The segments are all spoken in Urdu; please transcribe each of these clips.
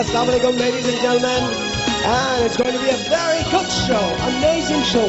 Assalamu alaikum, ladies and gentlemen, and it's going to be a very good show, amazing show.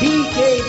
DKB,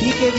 DKB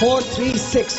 436।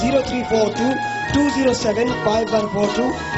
0342207514।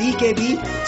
DKB,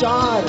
4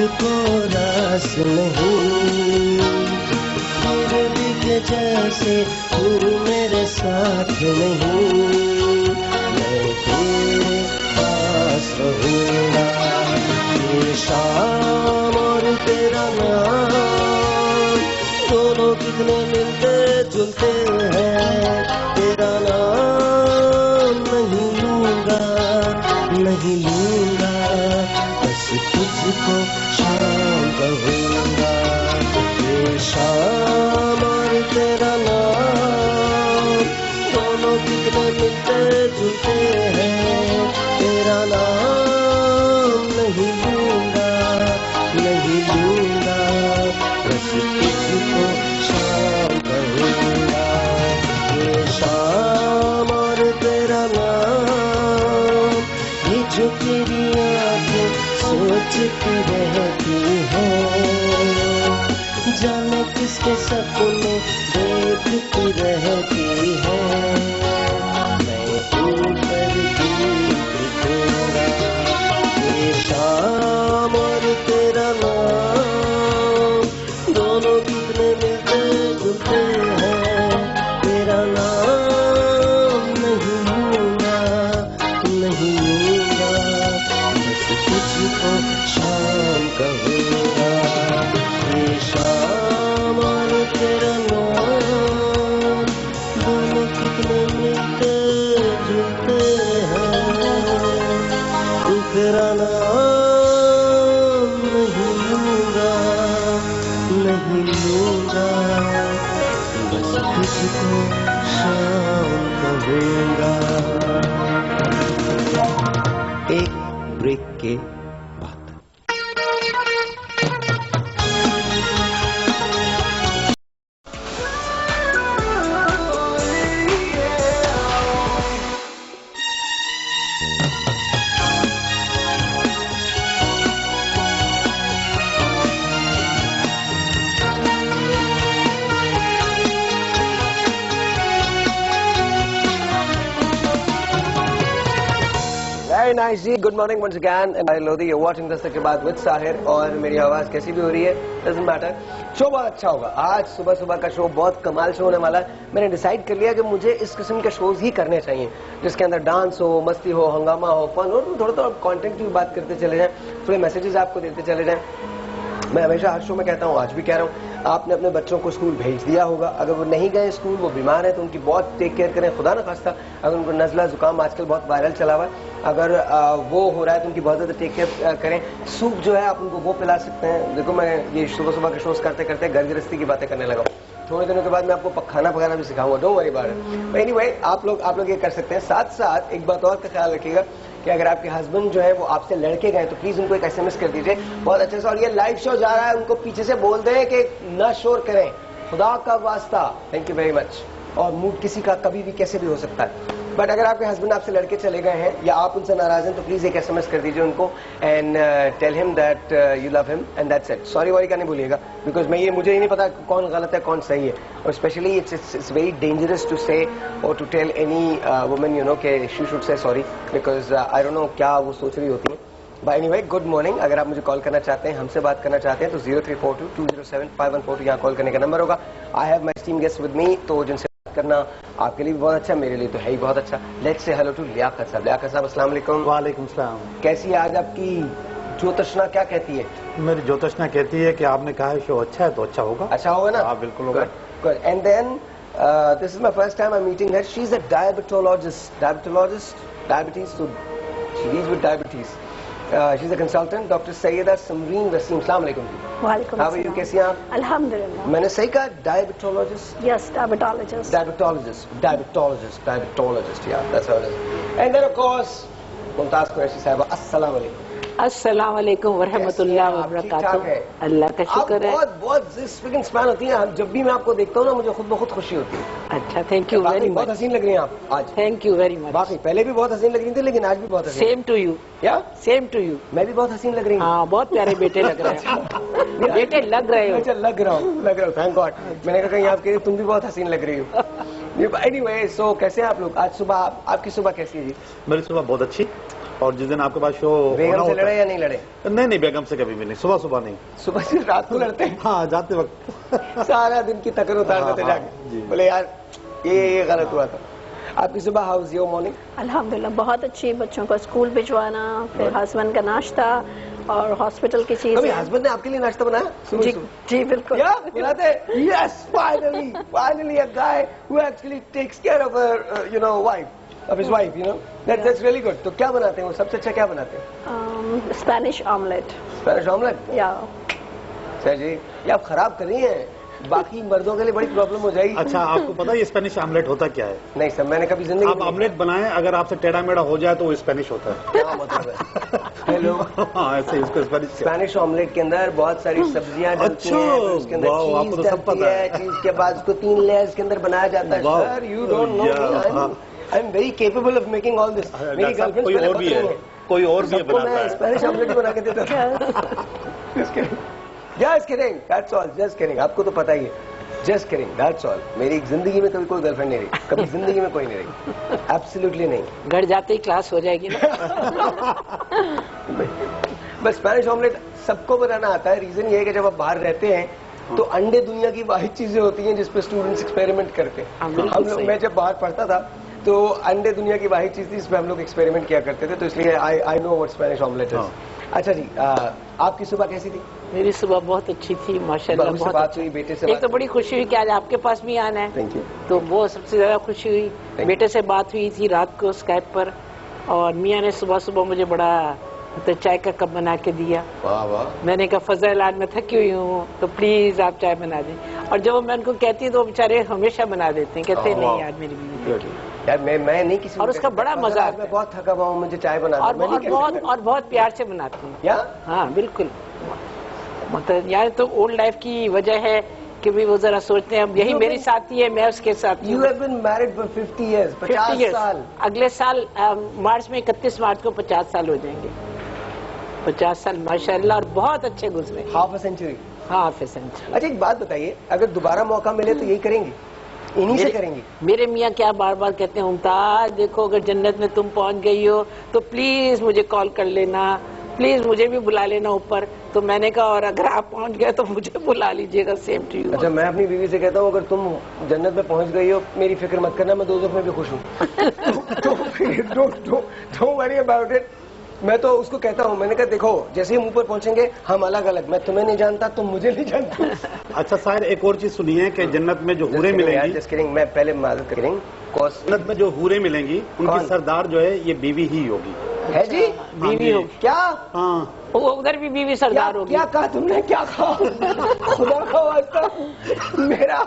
تجھ کو راس نہیں، پھر بھی کہ جیسے تو میرے ساتھ نہیں، میں تیرے پاس رہوں گا. یہ شام اور تیرا نام دونوں کتنے ملتے جلتے ہیں، تیرا نام نہیں لوں گا، نہیں لوں گا، بس تجھ کو شام کہوں گا. یہ شام اور تیرا نام دونوں کتنے ملتے جلتے ہیں، تیرا نام نہیں لوں گا، نہیں لوں گا، بس تجھ کو شام کہوں گا. یہ شام اور تیرا نام، یہ جو تیری آنکھیں سوچتی رہتی ہیں، جانے کس کے سپنے دیکھتی رہتی ہیں، میں اوپر دیکھوں گا. یہ شام اور تیرا نام دونوں کتنے ملتے جلتے ہیں، تیرا نام نہیں لوں گا، نہیں لوں گا، بس تجھ کو شام کہوں گا. یہ شام اور تیرا نام دونوں کتنے ملتے جلتے ہیں، تیرا نام نہیں لوں گا، نہیں لوں گا، بس تجھ کو شام کہوں گا. ایک بریک کے بعد Very nice G. Good morning once again. And Lodi, you're watching دستک کے بعد with ساحر. اور میری آواز کیسی بھی ہو رہی ہے doesn't matter. شو بہت اچھا ہوگا. آج صبح صبح کا شو بہت کمال شو ہونے والا ہے. میں نے ڈیسائیڈ کر لیا کہ مجھے اس قسم کے شوز ہی کرنے چاہیے جس کے اندر ڈانس ہو، مستی ہو، ہنگامہ ہو، فن ہو، تھوڑا تھوڑا کانٹینٹ کی بات کرتے چلے جائیں، تھوڑے میسیجز آپ کو دیتے چلے جائیں. میں ہمیشہ ہر شو میں کہتا ہوں، آج بھی کہہ رہا ہوں، آپ نے اپنے بچوں کو اسکول بھیج دیا ہوگا. اگر وہ نہیں گئے اسکول، وہ بیمار ہیں، تو ان کی بہت ٹیک کیئر کریں. خدا نہ خواستہ اگر ان کو نزلہ زکام آج کل بہت وائرل چلا ہوا ہے، اگر وہ ہو رہا ہے تو ان کی بہت زیادہ ٹیک کیئر کریں. سوپ جو ہے آپ ان کو وہ پلا سکتے ہیں. دیکھو میں یہ صبح صبح کے شوز کرتے کرتے گھر گرستی کی باتیں کرنے لگا. تھوڑے دنوں کے بعد میں آپ کو کھانا پکانا بھی سکھاؤں گا. Don't worry about it. Anyway آپ لوگ یہ کر سکتے ہیں. ساتھ ساتھ ایک بات اور کا خیال رکھیے گا کہ اگر آپ کے ہسبینڈ جو ہے وہ آپ سے لڑکے گئے تو پلیز ان کو ایک SMS کر دیجیے بہت اچھے سے. اور یہ لائیو شو جا رہا ہے، ان کو پیچھے سے بول دیں کہ نہ شور کریں، خدا کا واسطہ. Thank you very much. اور موڈ کسی کا کبھی بھی کیسے بھی ہو سکتا ہے، بٹ اگر آپ کے ہسبینڈ آپ سے لڑکے چلے گئے ہیں یا آپ ان سے ناراض ہیں تو پلیز ایک SMS کر دیجیے ان کو اینڈ ٹیل ہم دیٹ یو لو ہم اینڈ دیٹس اٹ. سوری واری کا نہیں بولیے گا، بیکاز مجھے ہی نہیں پتا کون غلط ہے کون صحیح ہے. اور especially it's very dangerous to say اور to tell any woman you know کہ she should say sorry, because I don't know کیا وہ سوچ رہی ہوتی ہیں. By any way good morning. اگر آپ مجھے کال کرنا چاہتے ہیں، ہم سے بات کرنا چاہتے ہیں تو 0342207514 یہاں کال کرنے کا نمبر ہوگا. I have my esteem guest with me, تو جن سے بات کرنا آپ کے لیے بھی بہت اچھا، میرے لیے تو ہے ہی بہت اچھا. لیٹس سے ہیلو ٹو لیاقت صاحب. لیاقت صاحب السلام علیکم. وعلیکم السلام. کیسی ہے آج آپ کی جوتشنا؟ کیا کہتی ہے میری جوتشنا؟ کہتی ہے کہ آپ نے کہا ہے شو اچھا ہے تو اچھا ہوگا. اچھا ہوگا نا؟ ہاں بالکل ہوگا. Good. And then this is my first time I'm meeting her. She's a diabetologist. Diabetes. So she deals with diabetes. She's a consultant. Dr. Sayyida Samreen Wasim. Assalamu alaikum. Walaikum How are you? کیسی ہیں آپ؟ Alhamdulillah. میں نے صحیح کہا diabetologist? Yes, diabetologist. Diabetologist. Yeah, that's how it is. And then of course ممتاز قریشی صاحبہ. السلام علیکم. السلام علیکم ورحمۃ اللہ وبرکاتہ. اللہ کا شکر ہے. بہت اسپیکنگ اسپین ہوتی ہیں. جب بھی میں آپ کو دیکھتا ہوں نا مجھے خود بخود خوشی ہوتی ہے. اچھا، تھینک یو ویری بہت مچ. حسین لگ رہی ہیں آپ آج. Thank you very much. باقی پہلے بھی بہت حسین لگ رہی تھی لیکن آج بھی بہت حسین. Same to you. کیا؟ Same to you. میں بھی بہت حسین لگ رہی ہوں. ہاں، بہت پیارے بیٹے لگ رہے ہیں. بیٹے لگ رہے ہو. اچھا لگ رہا ہوں. Thank God. میں نے کہا کہیں آپ کے تم بھی بہت حسین لگ رہی ہو. اینی وے سو کیسے ہیں آپ لوگ؟ آج صبح آپ کی صبح کیسی ہے جی؟ میری صبح بہت اچھی. اور جس دن آپ کے پاس شو بیگم سے لڑے یا نہیں لڑے؟ نہیں بیگم سے کبھی بھی نہیں، صبح صبح نہیں، صبح سے رات کو لڑتے ہیں؟ ہاں جاتے وقت سارا دن کی تکر اتار دیتے جا کے، بولے یار یہ غلط ہوا تھا. آپ کی صبح ہاؤز یور مارننگ؟ الحمدللہ بہت اچھی، بچوں کو اسکول بھجوانا، پھر ہسبینڈ کا ناشتہ اور ہاسپٹل کی چیز. کبھی ہسبینڈ نے آپ کے لیے ناشتہ بنایا؟ جی بالکل. کیا بناتے ہیں؟ یس finally a guy who actually takes care of his wife, you know. That's really good. تو کیا بناتے ہیں وہ؟ سب سے اچھا کیا بناتے ہیں؟ Spanish omelette. Spanish omelette? یا سر جی یہ آپ خراب کر رہی ہیں، باقی مردوں کے لیے بڑی پرابلم ہو جائے گی. اچھا آپ کو پتا یہ اسپینش آملیٹ ہوتا کیا ہے؟ نہیں سر میں نے کبھی زندگی آپ آملیٹ بنائیں، اگر آپ سے ٹیڑھا میڑھا ہو جائے تو وہ اسپینش ہوتا ہے. کیا مطلب ہے؟ ہیلو، ہاں ایسے اس کو اسپینش. اسپینش آملیٹ کے اندر بہت ساری سبزیاں ڈلتی ہیں، پھر اس کے اندر چیز ڈلتی ہے، چیز کے بعد اس کو 3 لیئرز کے اندر بنایا جاتا ہے. Sir you don't know me, I am very capable of making all this. میری گرل فرینڈ کوئی اور بھی ہے، کوئی اور بھی بناتا ہے. اسپینش آملیٹ بنا کے دیتا تھا. Just kidding, that's all, just kidding. آپ کو تو پتا ہی ہے. Just kidding, that's all. میری زندگی میں کبھی کوئی گرل فرینڈ نہیں رہی، کبھی زندگی میں کوئی نہیں رہی، ایبسلیوٹلی نہیں. گھر جاتے ہی کلاس ہو جائے گی نا. بس اسپینش آملیٹ سب کو بنانا آتا ہے. ریزن یہ ہے کہ جب آپ باہر رہتے ہیں تو انڈے دنیا کی واحد چیزیں ہوتی ہیں جس پہ اسٹوڈنٹس ایکسپیریمنٹ کرتے ہیں. ہم لوگ، میں جب باہر پڑھتا تھا تو انڈے دنیا کی واحد چیز تھی جس پہ ہم لوگ ایکسپیریمنٹ کیا کرتے تھے، تو اس لیے آئی نو واٹ اسپینش آملیٹ از. اچھا جی، آپ کی صبح کیسی تھی؟ میری صبح بہت اچھی تھی ماشاءاللہ. بہت بات ہوئی بیٹے سے؟ ایک تو بڑی خوشی ہوئی کہ آج آپ کے پاس بھی آنا ہے، تھینک یو. تو وہ سب سے زیادہ خوشی ہوئی. بیٹے سے بات ہوئی تھی رات کو اسکائپ پر، اور میاں نے صبح صبح مجھے بڑا چائے کا کپ بنا کے دیا. واہ واہ. میں نے کہا فضل آج میں تھکی ہوئی ہوں تو پلیز آپ چائے بنا دیں. اور جب میں ان کو کہتی ہوں تو وہ بیچارے ہمیشہ بنا دیتے ہیں، کہتے ہیں نہیں آج میری بیوی تھکی. یار میں نہیں کسی، اور اس کا بڑا مزہ آتا میں ہے. بہت تھکا ہوا ہوں، مجھے چائے بنا دو. اور بہت پیار سے بناتی ہوں. یا ہاں بالکل. مطلب یار تو اولڈ لائف کی وجہ ہے کہ بھی وہ ذرا سوچتے ہیں اب یہی میری ساتھی ہے، میں اس کے ساتھ. You have been married for 50 years, 50 سال. اگلے سال مارچ میں 31 مارچ کو 50 سال ہو جائیں گے. 50 سال ماشاءاللہ، اور بہت اچھے گزرے. Half a century. ہاں ہاف اے سینچری. اچھا ایک بات بتائیے، اگر دوبارہ موقع ملے تو یہی کریں گی؟ انہی سے کریں گی؟ میرے میاں کیا بار بار کہتے ہیں ممتاز دیکھو اگر جنت میں تم پہنچ گئی ہو تو پلیز مجھے کال کر لینا، پلیز مجھے بھی بلا لینا اوپر. تو میں نے کہا اور اگر آپ پہنچ گئے تو مجھے بلا لیجئے گا. Same to you. اچھا میں اپنی بیوی سے کہتا ہوں اگر تم جنت میں پہنچ گئی ہو میری فکر مت کرنا، میں دوزخ میں بھی خوش ہوں. Don't worry about it. میں تو اس کو کہتا ہوں، میں نے کہا دیکھو جیسے ہم اوپر پہنچیں گے ہم الگ الگ، میں تمہیں نہیں جانتا تم مجھے نہیں جانتے. اچھا سائر ایک اور چیز سنیے کہ جنت میں جو حوریں ملیں گی، جس کریں میں پہلے معذرت کریں، جنت میں جو حوریں ملیں گی ان کی سردار جو ہے یہ بیوی ہی ہوگی. ہے جی؟ بیوی ہوگی. کیا؟ ہاں وہ ادھر بھی بیوی سردار ہوگی. کیا کہا تم نے؟ کیا کہا؟ خدا کا واسطہ میرا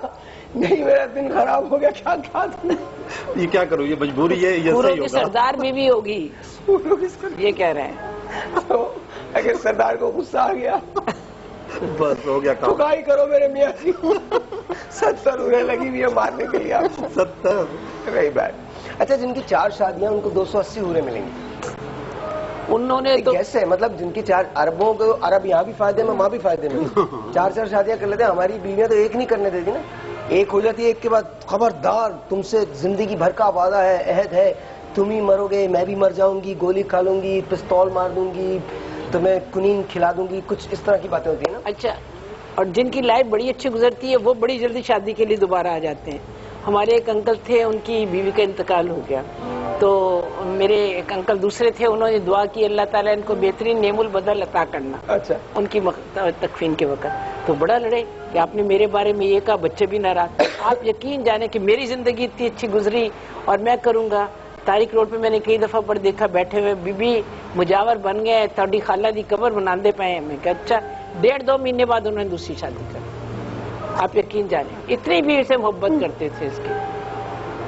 دن خراب ہو گیا. کیا کہا تم نے؟ یہ کیا کروں، یہ مجبوری ہے، یہ صحیح پوروں کی ہوگا. سردار بیوی ہوگی یہ کہہ رہے ہیں. اگر سردار کو غصہ آ گیا بس ہو گیا کام. ٹھکائی کرو میرے میاں جی. 70 انہیں لگی ہوئی ہے مارنے کے لیے. 70 ویری بیڈ. اچھا جن کی 4 شادیاں ان کو 280 حوریں ملیں گی. انہوں نے تو کیسے؟ مطلب جن کی 4 عربوں کو، عرب یہاں بھی فائدے میں وہاں بھی فائدے میں 4 شادیاں کر لیتے ہیں. ہماری بیویاں تو ایک نہیں کرنے دیتی نا، ایک ہو جاتی ہے ایک کے بعد خبردار تم سے زندگی بھر کا وعدہ ہے، عہد ہے، تم ہی مرو گے میں بھی مر جاؤں گی، گولی کھا لوں گی، پستول مار دوں گی، تمہیں کنین کھلا دوں گی، کچھ اس طرح کی باتیں ہوتی ہیں نا. اچھا، اور جن کی لائف بڑی اچھی گزرتی ہے وہ بڑی جلدی شادی کے لیے دوبارہ آ جاتے ہیں. ہمارے ایک انکل تھے، ان کی بیوی کا انتقال ہو گیا، تو میرے ایک انکل دوسرے تھے، انہوں نے دعا کی اللہ تعالیٰ ان کو بہترین نعم البدل عطا کرنا. اچھا ان کی تکفین کے وقت تو بڑا لڑے کہ آپ نے میرے بارے میں یہ کہا، بچے بھی ناراض. آپ یقین جانے کہ میری زندگی اتنی اچھی گزری اور میں کروں گا. تاریخ روڈ پہ میں نے کئی دفعہ پر دیکھا بیٹھے ہوئے بی بی مجاور بن گئے، تھوڑی خالہ دی قبر بناندے پائے. میں کہا اچھا. 1.5-2 مہینے بعد انہوں نے دوسری شادی کر. آپ یقین جانے اتنی بھی سے محبت کرتے تھے اس کے،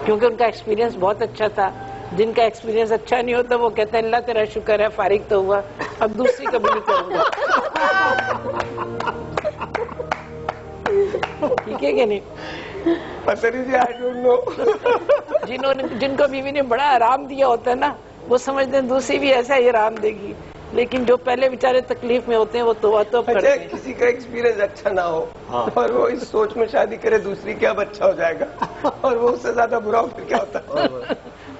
کیونکہ ان کا ایکسپیرینس بہت اچھا تھا. جن کا ایکسپیرینس اچھا نہیں ہوتا وہ کہتے ہیں اللہ تیرا شکر ہے فارغ تو ہوا، اب دوسری کبھی نہیں کروں گا. ٹھیک ہے کہ نہیں؟ جن کو بیوی نے بڑا آرام دیا ہوتا ہے نا وہ سمجھتے ہیں دوسری بھی ایسا ہی آرام دے گی، لیکن جو پہلے بیچارے تکلیف میں ہوتے ہیں وہ توبہ کرتے ہیں. کسی کا ایکسپیرینس اچھا نہ ہو اور وہ اس سوچ میں شادی کرے دوسری کیا اب اچھا ہو جائے گا، اور وہ اس سے زیادہ برا ہو پھر کیا ہوتا ہے؟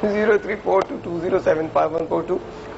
0342207542।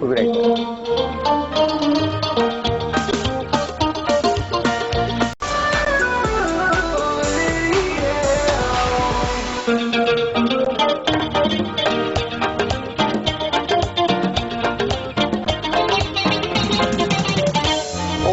We'll be right back.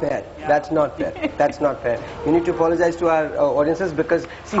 fair. That's not fair. That's not fair. You need to apologize to our audiences because see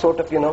sort of, you know,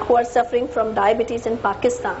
who are suffering from diabetes in Pakistan,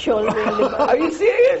Shouldering the burden. Are you serious?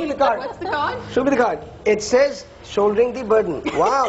me the card. What's the card? Show me the card. It says shouldering the burden. Wow.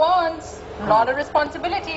wants, not a responsibility.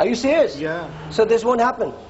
Are you serious? Yeah. So this won't happen.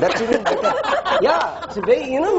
That's even better. Yeah, it's very, you know,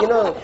you know.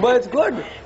But it's good.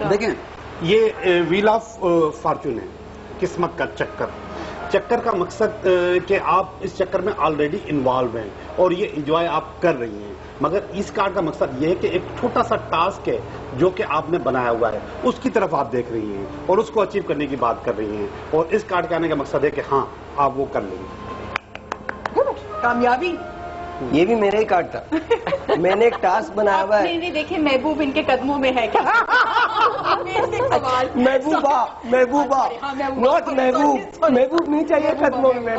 دیکھیں یہ ویل آف فارچون ہے، قسمت کا چکر کا مقصد کہ آپ اس چکر میں آلریڈی انوالو ہیں اور یہ انجوائے آپ کر رہی ہیں، مگر اس کارڈ کا مقصد یہ ہے کہ ایک چھوٹا سا ٹاسک ہے جو کہ آپ نے بنایا ہوا ہے، اس کی طرف آپ دیکھ رہی ہیں اور اس کو اچیو کرنے کی بات کر رہی ہیں، اور اس کارڈ کے آنے کا مقصد ہے کہ ہاں آپ وہ کر لیں گے۔ کامیابی یہ بھی میرا ہی کارڈ تھا، میں نے ایک ٹاسک بنایا ہوا ہے۔ نہیں دیکھیں محبوب ان کے قدموں میں ہے کیا؟ محبوبہ نوٹ محبوب نہیں چاہیے قدموں میں،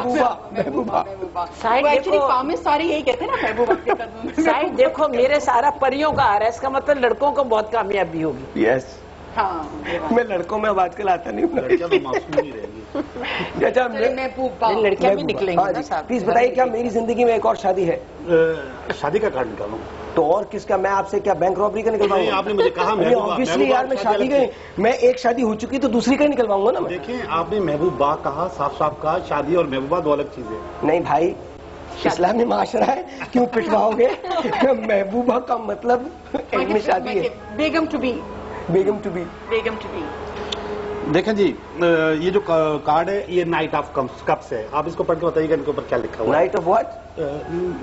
محبوبہ فارمر سارے یہی کہتے ہیں نا محبوب کے قدموں میں۔ صاحب دیکھو میرے سارا پریوں کا آ رہا ہے، اس کا مطلب لڑکوں کو بہت کامیابی ہوگی۔ یس، ہاں میں لڑکوں میں اب آج کل آتا نہیں ہوں۔ لڑکیاں تو معصوم ہی رہے گی۔ اچھا محبوبہ لڑکیاں بھی نکلیں گی نا صاحب۔ پلیز بتائیے کیا میری زندگی میں ایک اور شادی ہے؟ شادی کا کارڈ نکالوں؟ تو اور کس کا؟ میں آپ سے کیا بینک رابری کا نکلواؤں نہیں، گا؟ آپ نے مجھے کہا obviously یار میں شادی گئی، میں ایک شادی ہو چکی تو دوسری کا ہی نکلواؤں گا نا میں۔ دیکھیں آپ نے محبوبہ کہا، صاف کہا، شادی اور محبوبہ دو الگ چیزیں۔ نہیں بھائی، اسلامی معاشرہ ہے، کیوں پٹواؤ گے؟ محبوبہ کا مطلب علمی شادی ہے، بیگم ٹو بی دیکھیں جی، یہ جو کارڈ ہے یہ نائٹ آف کپس ہے، آپ اس کو پڑھ کے بتائیے گا ان کے اوپر کیا لکھا ہوا ہے۔ Night of what?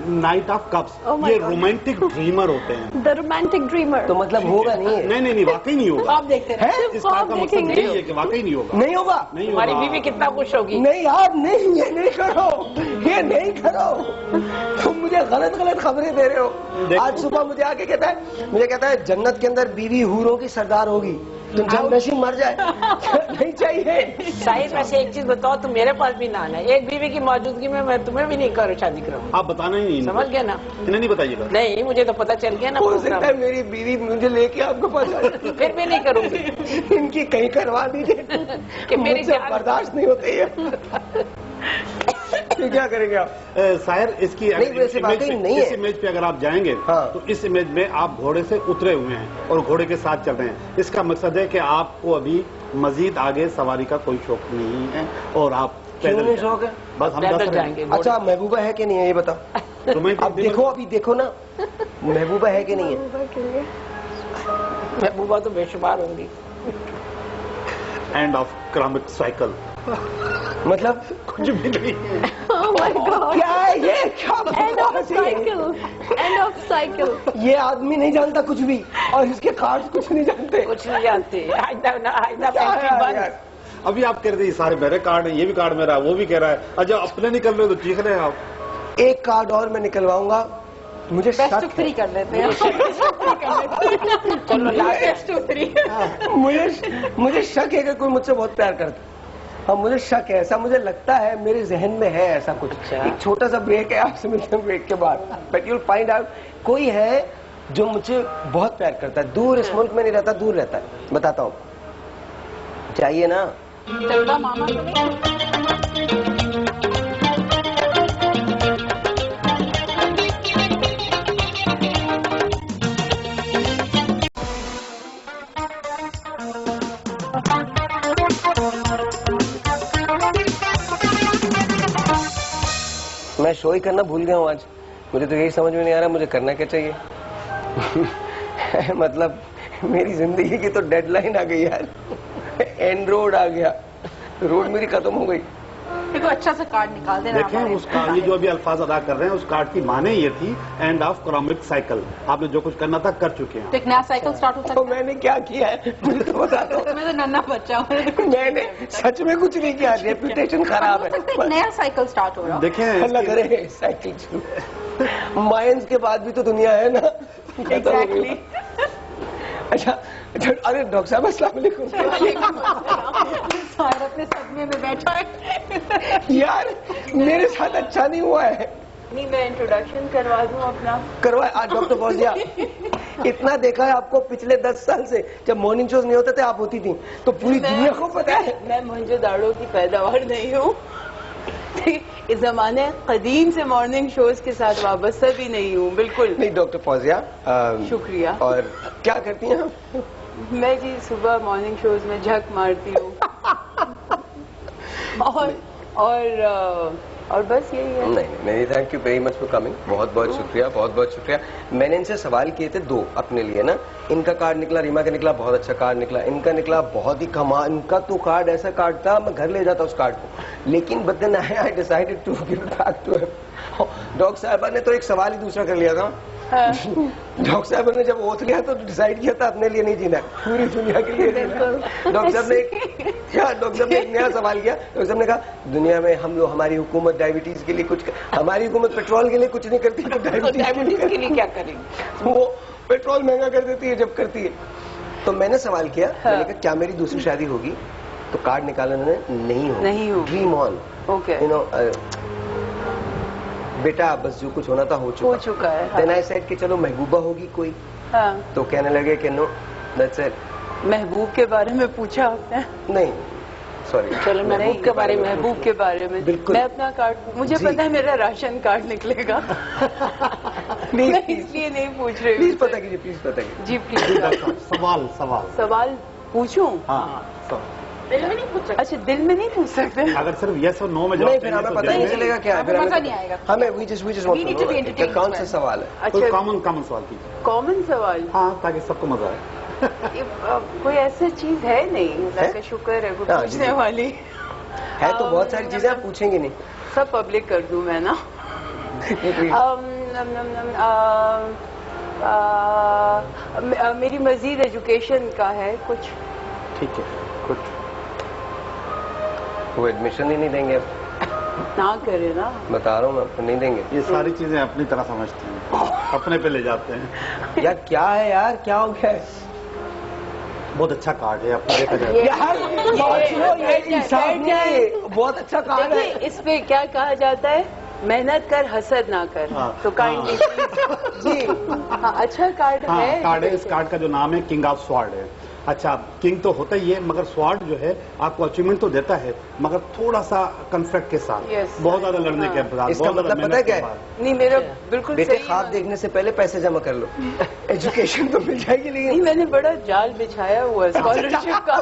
Night of cups, Oh my یہ God. رومانٹک ڈریمر ہوتے ہیں۔ The romantic dreamer. تو مطلب ہوگا نہیں؟ نہیں واقعی نہیں ہوگا۔ آپ دیکھتے رہے اس کارڈ کا مقصد یہی ہے کہ واقعی نہیں ہوگا۔ نہیں ہوگا؟ نہیں ہماری ہوگا۔ بیوی کتنا خوش ہوگی۔ نہیں آپ نہیں، یہ نہیں کرو، یہ نہیں کرو، تم مجھے غلط خبریں دے رہے ہو۔ آج صبح مجھے آ کے کہتا ہے جنت کے اندر بیوی حوروں کی سردار ہوگی، تم جب نشی مر جائے نہیں چاہیے۔ شاہد میں سے ایک چیز بتاؤ، تو میرے پاس بھی نان ہے، ایک بیوی کی موجودگی میں میں تمہیں بھی نہیں کروں شادی کراؤں۔ آپ بتانا ہی نہیں، سمجھ گیا نا؟ انہیں نہیں بتائیے گا۔ نہیں مجھے تو پتا چل گیا نا، ہو سکتا ہے میری بیوی مجھے لے کے آپ کو پاس آ جائے۔ پھر بھی نہیں کروں گی ان کی کہیں کروا دیجیے کہ میری مجھ سے جان- برداشت نہیں ہوتے یہ۔ کیا کریں گے آپ؟ سائر اس کی نہیں، ویسے واقعی نہیں ہے۔ اس امیج پہ اگر آپ جائیں گے ہاں۔ تو اس امیج میں آپ گھوڑے سے اترے ہوئے ہیں اور گھوڑے کے ساتھ چل رہے ہیں، اس کا مقصد ہے کہ آپ کو ابھی مزید آگے سواری کا کوئی شوق نہیں ہے اور آپ کیوں پیدل نہیں شوق ہے؟ بس ہم پیدل دس رہے جائیں گے۔ اچھا محبوبہ ہے کہ نہیں ہے یہ بتاؤ؟ رومانٹک اب دیکھو، ابھی دیکھو نا، محبوبہ ہے کہ نہیں ہے؟ محبوبہ تو بے شمار ہوں گی۔ اینڈ آف کرامک سائیکل، مطلب کچھ بھی نہیں ہے۔ Oh my God. کیا ہے یہ؟ کیا End of cycle. End of cycle. یہ آدمی نہیں جانتا کچھ بھی اور اس کے کارڈ کچھ نہیں جانتے۔ کچھ نہیں جانتے۔ آئندہ کیا ہے فیکٹری بند۔ یار؟ ابھی آپ کہہ رہے تھے یہ سارے میرے کارڈ ہیں، یہ بھی کارڈ میرا ہے، وہ بھی کہہ رہا ہے، اچھا اپنے نکل رہے تو چیخ رہے ہیں آپ۔ ایک کارڈ اور میں نکلواؤں گا، مجھے بیسٹ شک آف 3 ہے، کر لیتے ہیں۔ چلو بیسٹ آف 3۔ مجھے شک ہے کہ کوئی مجھ سے بہت پیار کرتا ہے۔ ہاں مجھے شک ہے، ایسا مجھے لگتا ہے، میرے ذہن میں ہے ایسا کچھ۔ اچھا۔ ایک چھوٹا سا بریک ہے، آپ سے ملتے ہیں بریک کے بعد، but you will find out کوئی ہے جو مجھے بہت پیار کرتا ہے، دور اس ملک میں نہیں رہتا، دور رہتا ہے، بتاتا ہوں، چاہیے نا؟ چلتا ماما تو نہیں۔ میں شو ہی کرنا بھول گیا ہوں آج، مجھے تو یہی سمجھ میں نہیں آ رہا مجھے کرنا کیا چاہیے۔ مطلب میری زندگی کی تو ڈیڈ لائن آ گئی یار، اینڈ روڈ آ گیا، روڈ میری ختم ہو گئی۔ دیکھو اچھا سا کارڈ نکال دینا۔ دیکھیں اس کارڈ، یہ جو ابھی الفاظ ادا کر رہے ہیں اس کارڈ کی معنی یہ تھی اینڈ آف کرامک سائیکل، آپ نے جو کچھ کرنا تھا کر چکے ہیں۔ تو ایک نیا سائیکل سٹارٹ ہو تو سکتا میں نے کیا کیا ہے مجھے تو بتا دو۔ ہے۔ میں تو ننا بچہ ہوں۔ میں نے سچ میں کچھ نہیں کیا، ریپوٹیشن خراب ایک ہے۔ نیا سائیکل سٹارٹ ہو رہا۔ دیکھیں اس اللہ کی- کرے سائیکل مائنز کے بعد بھی تو دنیا ہے نا۔ ایگزیکٹلی۔ اچھا ارے ڈاکٹر صاحب السلام علیکم۔ سارا اپنے صدمے میں بیٹھا ہے۔ یار میرے ساتھ اچھا نہیں ہوا ہے، نہیں میں انٹروڈکشن کروا دوں اپنا۔ کروائے آج ڈاکٹر فوزیہ، اتنا دیکھا ہے آپ کو پچھلے 10 سال سے، جب مارننگ شوز نہیں ہوتے تھے آپ ہوتی تھیں، تو پوری دنیا کو پتا ہے۔ میں موہنجو داڑو کی پیداوار نہیں ہوں، اس زمانے قدیم سے مارننگ شوز کے ساتھ وابستہ بھی نہیں ہوں، بالکل نہیں ڈاکٹر فوزیہ شکریہ۔ اور کیا کرتی ہیں آپ؟ میں جی صبح مارننگ شوز میں جھک مارتی ہوں اور بس یہی ہے. نہیں, thank you very much for coming. بہت بہت شکریہ, بہت بہت شکریہ. میں نے ان سے سوال کیے تھے 2 اپنے لیے نا. ان کا کارڈ نکلا, ریما کا نکلا, بہت اچھا کارڈ نکلا. ان کا نکلا بہت ہی کمال. ان کا تو کارڈ ایسا کارڈ تھا میں گھر لے جاتا اس کارڈ کو. لیکن but then I decided to give it back to him. Doctor صاحبہ نے تو ایک سوال ہی دوسرا کر لیا تھا. ڈاکٹر صاحب نے جب اوتھ لیا تو ڈیسائیڈ کیا تھا اپنے لیے نہیں جینا, پوری دنیا کے لیے جینا. ڈاکٹر صاحب نے ایک نیا سوال کیا. ڈاکٹر صاحب نے کہا دنیا میں ہم لوگ, ہماری حکومت ڈائبٹیز کے لیے کچھ, ہماری حکومت پیٹرول کے لیے کچھ نہیں کرتی تو ڈائبٹیز کے لیے کیا کریں گے. وہ پیٹرول مہنگا کر دیتی ہے جب کرتی ہے. تو میں نے سوال کیا, میں نے کہا کیا میری دوسری شادی ہوگی؟ تو کارڈ نکالا انہوں نے, نہیں ہو. ڈریم آن, یو نو بیٹا بس جو کچھ ہونا تھا ہو چکا ہے. دین آئی سیڈ کہ چلو محبوبہ ہوگی کوئی. تو کہنے لگے کہ نو دیٹس اٹ. محبوب کے بارے میں پوچھا آپ نے؟ نہیں سوری, چلو محبوب کے بارے میں, محبوب کے بارے میں بالکل. میں اپنا کارڈ, مجھے پتا ہے میرا راشن کارڈ نکلے گا, میں اس لیے نہیں پوچھ رہی. پلیز پتہ کیجیے, پلیز پتہ کیجیے. جی پلیز. سوال پوچھوں؟ دل میں نہیں پوچھ سکتے. اچھا دل میں نہیں پوچھ سکتے. اگر صرف یس اور نو میں جواب پھر ہمیں پتہ نہیں چلے گا کیا ہے, مزہ نہیں آئے گا ہمیں. We just want to know کہ کون سا سوال ہے. اچھا کامن سوال کیجیے. کامن سوال, ہاں, تاکہ سب کو مزہ آئے. کوئی ایسی چیز ہے نہیں, اللہ کا شکر ہے کوئی پوچھنے والی ہے. تو بہت ساری چیزیں آپ پوچھیں گے نہیں, سب پبلک کر دوں میں نا. میری مزید ایجوکیشن کا ہے کچھ. ٹھیک ہے, کچھ وہ ایڈمیشن ہی نہیں دیں گے, نہ کرے نا, بتا رہا ہوں میں, نہیں دیں گے. یہ ساری چیزیں اپنی طرح سمجھتے ہیں, اپنے پہ لے جاتے ہیں. یار کیا ہے یار, کیا ہو گیا ہے؟ بہت اچھا کارڈ ہے, آپ کو دیکھا جائے. بہت اچھا کارڈ ہے. اس پہ کیا کہا جاتا ہے, محنت کر حسد نہ کر. تو کائنڈلی جی ہاں, اچھا کارڈ ہے. اس کارڈ کا جو نام ہے کنگ آف سوارڈ ہے. اچھا کنگ تو ہوتا ہی ہے, مگر سوارڈ جو ہے آپ کو اچیومنٹ تو دیتا ہے, مگر تھوڑا سا کنفلکٹ کے ساتھ, بہت زیادہ لڑنے کے بعد. اس کا مطلب پتہ ہے کیا ہے؟ نہیں میرا بالکل بیٹے, خواب دیکھنے سے پہلے پیسے جمع کر لو, ایجوکیشن تو مل جائے گی. نہیں میں نے بڑا جال بچھایا ہوا ہے اسکالرشپ کا.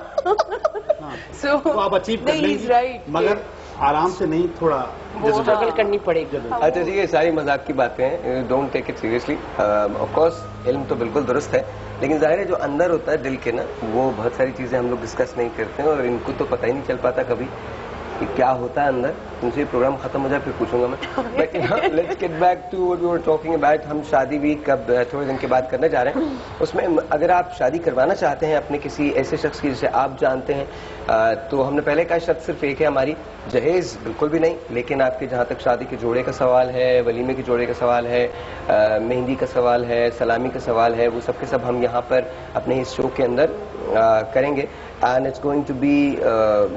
تو آپ اچیو کر لیں گے, مگر آرام سے نہیں, تھوڑا اسٹرگل کرنی پڑے گی. اچھا ٹھیک ہے, ساری مذاق کی باتیں ہیں, don't take it seriously. Of course علم تو بالکل درست ہے, لیکن ظاہر ہے جو اندر ہوتا ہے دل کے نا, وہ بہت ساری چیزیں ہم لوگ ڈسکس نہیں کرتے ہیں, اور ان کو تو پتہ ہی نہیں چل پاتا کبھی کہ کیا ہوتا ہے اندر. ان سے پروگرام ختم ہو جائے پھر پوچھوں گا میں. Let's get back to what we were talking about. ہم شادی بھی کب تھوڑے دن کے بعد کرنے جا رہے ہیں. اس میں اگر آپ شادی کروانا چاہتے ہیں اپنے کسی ایسے شخص کی جسے آپ جانتے ہیں, تو ہم نے پہلے کہا شرط صرف ایک ہے ہماری, جہیز بالکل بھی نہیں. لیکن آپ کے جہاں تک شادی کے جوڑے کا سوال ہے, ولیمے کے جوڑے کا سوال ہے, مہندی کا سوال ہے, سلامی کا سوال ہے, وہ سب کے سب ہم یہاں پر اپنے اس شو کے اندر کریں گے. And it's going to be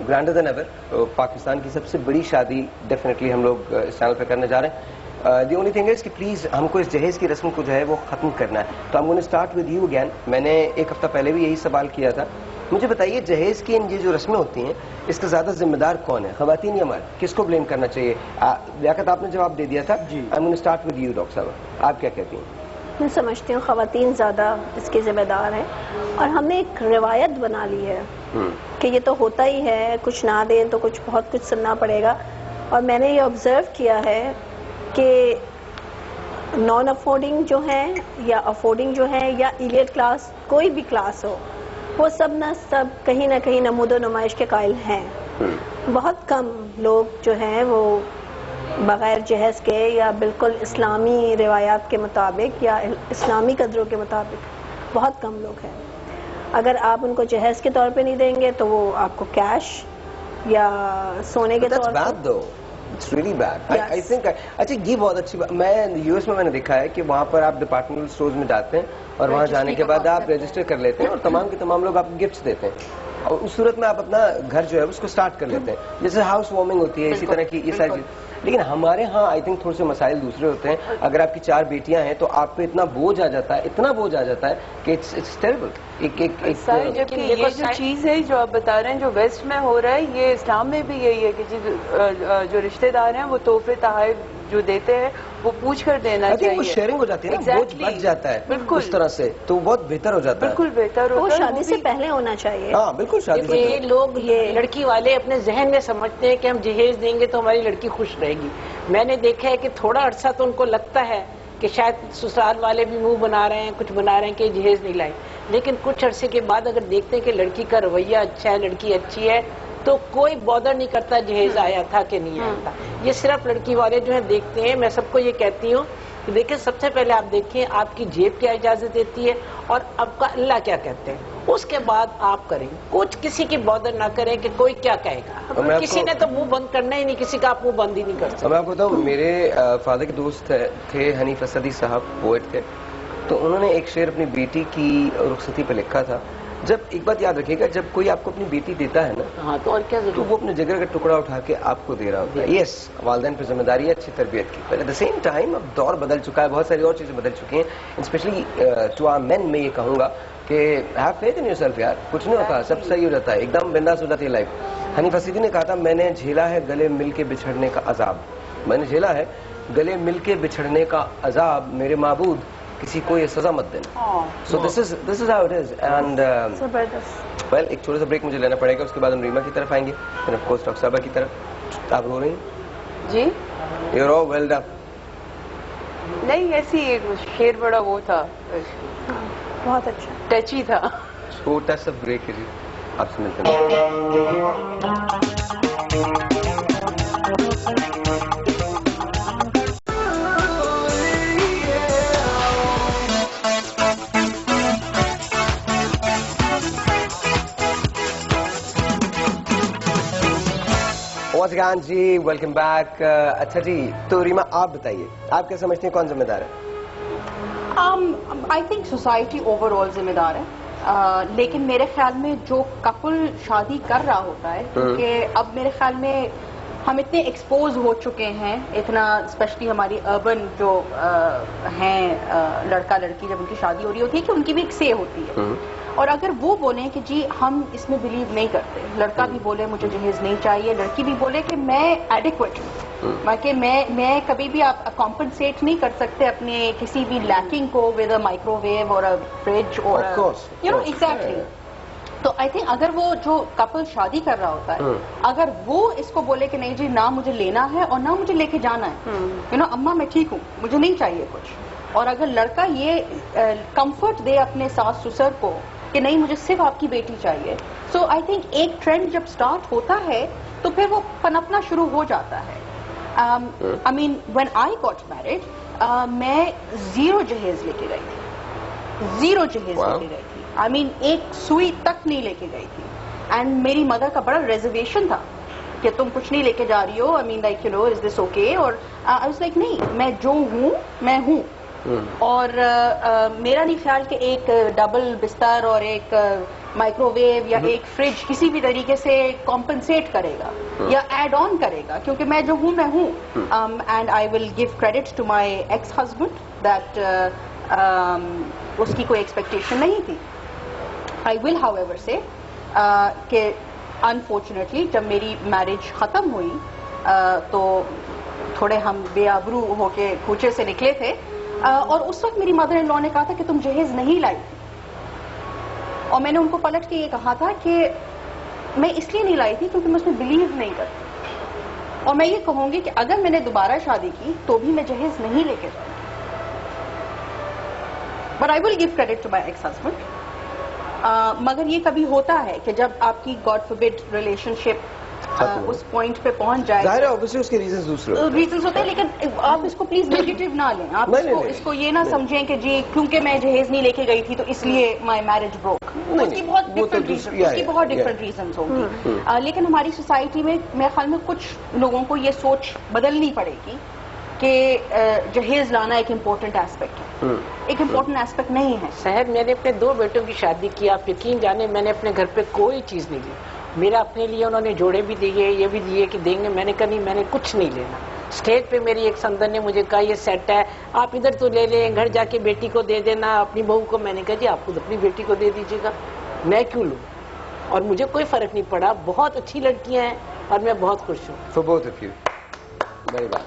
grander than ever. Pakistan کی سب سے بڑی شادی ڈیفینیٹلی ہم لوگ اس چینل پہ کرنے جا رہے ہیں. دی اونلی تھنگ از کہ پلیز ہم کو اس جہیز کی رسم کو جو ہے وہ ختم کرنا ہے. تو ہم گونا اسٹارٹ ود یو اگین. میں نے ایک ہفتہ پہلے بھی یہی سوال کیا تھا. مجھے بتائیے جہیز کی یہ جو رسمیں ہوتی ہیں اس کا زیادہ ذمہ دار کون ہے, خواتین یا مرد؟ کس کو بلیم کرنا چاہیے؟ لیاقت آپ نے جواب دے دیا تھا. I am gonna start with you doctor صاحب, آپ کیا کہتی ہیں؟ میں سمجھتی ہوں خواتین زیادہ اس کی ذمہ دار ہیں, اور ہم نے ایک روایت بنا لی ہے کہ یہ تو ہوتا ہی ہے, کچھ نہ دیں تو کچھ بہت کچھ سننا پڑے گا. اور میں نے یہ آبزرو کیا ہے کہ نان افورڈنگ جو ہیں یا افورڈنگ جو ہیں یا ایلیٹ کلاس, کوئی بھی کلاس ہو, وہ سب کہیں نہ کہیں نمود و نمائش کے قائل ہیں. بہت کم لوگ جو ہیں وہ بغیر جہیز کے یا بالکل اسلامی روایات کے مطابق یا اسلامی قدروں کے مطابق بہت کم لوگ ہیں. اگر آپ ان کو جہیز کے طور پہ نہیں دیں گے تو وہ آپ کو کیش یا سونے کے طور پر. It's really bad. I think اچھا یہ بہت اچھی بات. میں یو ایس میں نے دیکھا ہے کہ وہاں پر آپ ڈپارٹمنٹل اسٹورز میں جاتے ہیں اور وہاں جانے کے بعد آپ رجسٹر کر لیتے ہیں اور تمام کے تمام لوگ آپ کو گفٹس دیتے ہیں, اور اس صورت میں آپ اپنا گھر جو ہے اس کو سٹارٹ کر لیتے ہیں. جیسے ہاؤس وارمنگ ہوتی ہے اسی طرح کی یہ ساری چیز. لیکن ہمارے ہاں آئی تھنک تھوڑے سے مسائل دوسرے ہوتے ہیں. اگر آپ کی 4 بیٹیاں ہیں تو آپ پہ اتنا بوجھ آ جاتا ہے, اتنا بوجھ آ جاتا ہے کہ اٹس ٹیریبل. جبکہ یہ جو چیز ہے جو آپ بتا رہے ہیں جو ویسٹ میں ہو رہا ہے, یہ اسلام میں بھی یہی ہے کہ جو رشتے دار ہیں وہ تحفے تحائف جو دیتے ہیں وہ پوچھ کر دینا چاہیے. وہ شیئرنگ ہو جاتی ہے نا, بوجھ بچ جاتا ہے بالکل اس طرح سے, تو بہت بہتر ہو جاتا ہے. بالکل بہتر وہ ہوتا ہے. شادی سے پہلے ہونا چاہیے. ہاں بالکل, شادی سے یہ لوگ لڑکی والے اپنے ذہن میں سمجھتے ہیں کہ ہم جہیز دیں گے تو ہماری لڑکی خوش رہے گی. میں نے دیکھا ہے کہ تھوڑا عرصہ تو ان کو لگتا ہے کہ شاید سسرال والے بھی منہ بنا رہے ہیں, کچھ بنا رہے ہیں کہ جہیز نہیں لائے, لیکن کچھ عرصے کے بعد اگر دیکھتے ہیں کہ لڑکی کا رویہ اچھا ہے, لڑکی اچھی ہے, تو کوئی بودر نہیں کرتا جہیز آیا تھا کہ نہیں آیا تھا. یہ صرف لڑکی والے جو ہیں دیکھتے ہیں. میں سب کو یہ کہتی ہوں کہ دیکھیں, سب سے پہلے آپ دیکھیں آپ کی جیب کیا اجازت دیتی ہے اور آپ کا اللہ کیا کہتے ہیں, اس کے بعد آپ کریں. کچھ کسی کی بودر نہ کریں کہ کوئی کیا کہے گا. کسی نے تو منہ بند کرنا ہی نہیں, کسی کا آپ منہ بند ہی نہیں کر سکتے. میں آپ کو بتاؤں, میرے فادر کے دوست تھے حنیف اسدی صاحب, پوئٹ تھے, تو انہوں نے ایک شعر اپنی بیٹی کی رخصتی پہ لکھا تھا. جب ایک بات یاد رکھیے گا, جب کوئی آپ کو اپنی بیٹی دیتا ہے نا, ہاں تو اور کیا تو وہ اپنے جگر کا ٹکڑا اٹھا کے آپ کو دے رہا ہوتا ہے. یس, والدین پہ ذمہ داری ہے اچھی تربیت کی, but at the same time اب دور بدل چکا ہے, بہت ساری اور چیزیں بدل چکی ہیں. اسپیشلی ٹو آر مین میں یہ کہوں گا کہ have faith in your self یار, کچھ نہیں ہوتا, سب صحیح ہو جاتا ہے, ایک دم بنداس ہو جاتی ہے لائف. حنیف اسدی نے کہا تھا, میں نے جھیلا ہے گلے مل کے بچھڑنے کا عذاب, میں نے جھیلا ہے گلے مل کے بچھڑنے کا عذاب, میرے معبود کسی کو یہ سزا مت دینا. So this is how it is. And well, ایک چھوٹا سا بریک مجھے لینا پڑے گا, اس کے بعد ہم ریما کی طرف آئیں گے, پھر آف کورس ڈاکٹر صاحبہ کی طرف. آپ رو رہی ہیں جی؟ یو آر ویلڈ اپ. نہیں, ایسی ایک شعر بڑا وہ تھا, بہت اچھا, ٹچی تھا. چھوٹا سا بریک ہے جی, آپ سے ملتے ہیں. جی ویلکم بیک. اچھا جی, تو ریما آپ بتائیے, آپ کیا سمجھتے ہیں کون ذمہ دار ہے؟ I think society over all ذمہ دار ہے, لیکن میرے خیال میں جو کپل شادی کر رہا ہوتا ہے, کیونکہ اب میرے خیال میں ہم اتنے ایکسپوز ہو چکے ہیں, اتنا اسپیشلی ہماری اربن جو ہیں لڑکا لڑکی, جب ان کی شادی ہو رہی ہوتی ہے کہ ان کی بھی ایک سے ہوتی ہے, اور اگر وہ بولیں کہ جی ہم اس میں بلیو نہیں کرتے, لڑکا بھی بولے مجھے جہیز نہیں چاہیے, لڑکی بھی بولے کہ میں ایڈیکویٹ ہوں, باقی میں کبھی بھی آپ کمپنسیٹ نہیں کر سکتے اپنے کسی بھی لیکنگ کو ود اے مائکرو ویو اور فریج اور یو نو ایگزیکٹلی. تو آئی تھنک اگر وہ جو کپل شادی کر رہا ہوتا ہے, اگر وہ اس کو بولے کہ نہیں جی نہ مجھے لینا ہے اور نہ مجھے لے کے جانا ہے, یو نو اماں میں ٹھیک ہوں, مجھے نہیں چاہیے کچھ, اور اگر لڑکا یہ کمفرٹ دے اپنے ساس سسر کو کہ نہیں مجھے صرف آپ کی بیٹی چاہیے, سو آئی تھنک ایک ٹرینڈ جب سٹارٹ ہوتا ہے تو پھر وہ پنپنا شروع ہو جاتا ہے. آئی مین وین آئی گاٹ میرڈ, میں زیرو جہیز لے کے گئی تھی, زیرو جہیز لے کے گئی تھی, آئی مین ایک سوئی تک نہیں لے کے گئی تھی. اینڈ میری مدر کا بڑا ریزرویشن تھا کہ تم کچھ نہیں لے کے جا رہی ہو, I mean like you know is this okay, اور آئی واز لائک نہیں, میں جو ہوں میں ہوں. اور میرا نہیں خیال کہ ایک ڈبل بستر اور ایک مائکرو ویو یا ایک فریج کسی بھی طریقے سے کمپنسیٹ کرے گا یا ایڈ آن کرے گا, کیونکہ میں جو ہوں میں ہوں. And I will give credit to my ex husband that اس کی کوئی ایکسپیکٹیشن نہیں تھی. آئی ول ہاؤ ایور سے کہ انفارچونیٹلی جب میری میرج ختم ہوئی تو تھوڑے ہم بے آبرو ہو کے کوچے سے نکلے تھے, اور اس وقت میری مدر ان لا نے کہا تھا کہ تم جہیز نہیں لائی تھی, اور میں نے ان کو پلٹ کے یہ کہا تھا کہ میں اس لیے نہیں لائی تھی کیونکہ میں اس میں بلیو نہیں کرتی, اور میں یہ کہوں گی کہ اگر میں نے دوبارہ شادی کی تو بھی میں جہیز نہیں لے کے جاؤں گی. But I will give credit to my ex husband. مگر یہ کبھی ہوتا ہے کہ جب آپ کی گاڈ فوربڈ ریلیشن شپ اس پوائنٹ پہ پہنچ جائے, ظاہر ہے obviously اس کے ریزنز دوسرے ریزنز ہوتے ہیں, لیکن آپ اس کو پلیز نیگیٹو نہ لیں, آپ اس کو یہ نہ سمجھیں کہ جی کیونکہ میں جہیز نہیں لے کے گئی تھی تو اس لیے مائی میرج بروک. اس کی بہت ڈفرنٹ ریزنز ہوں گی, لیکن ہماری سوسائٹی میں میرے خیال میں کچھ لوگوں کو یہ سوچ بدلنی پڑے گی کہ جہیز لانا ایک امپورٹنٹ ایسپیکٹ ہے, ایک امپورٹنٹ ایسپیکٹ نہیں ہے. صاحب میں نے اپنے 2 بیٹوں کی شادی کی, آپ یقین جانے میں نے اپنے گھر پہ کوئی چیز نہیں لی. میرا اپنے لیے انہوں نے جوڑے بھی دیے, یہ بھی دیے کہ دیں گے, میں نے کہا نہیں میں نے کچھ نہیں لینا. اسٹیج پہ میری ایک سندر نے مجھے کہا یہ سیٹ ہے آپ ادھر تو لے لیں, گھر جا کے بیٹی کو دے دینا, اپنی بہو کو. میں نے کہا جی آپ خود اپنی بیٹی کو دے دیجیے گا, میں کیوں لوں, اور مجھے کوئی فرق نہیں پڑا. بہت اچھی لڑکیاں ہیں اور میں بہت خوش ہوں. For both of you. Very well.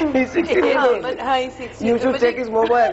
You should check his mobile.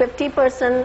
50%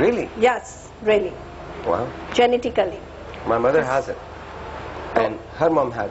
Really? Yes, really. Wow. Genetically. My mother has it, and her mom had.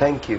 Thank you.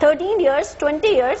13 years, 20 years।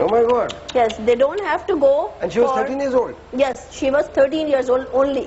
Oh my God. Yes, they don't have to go. And she was 13 years old. Yes, she was 13 years old only.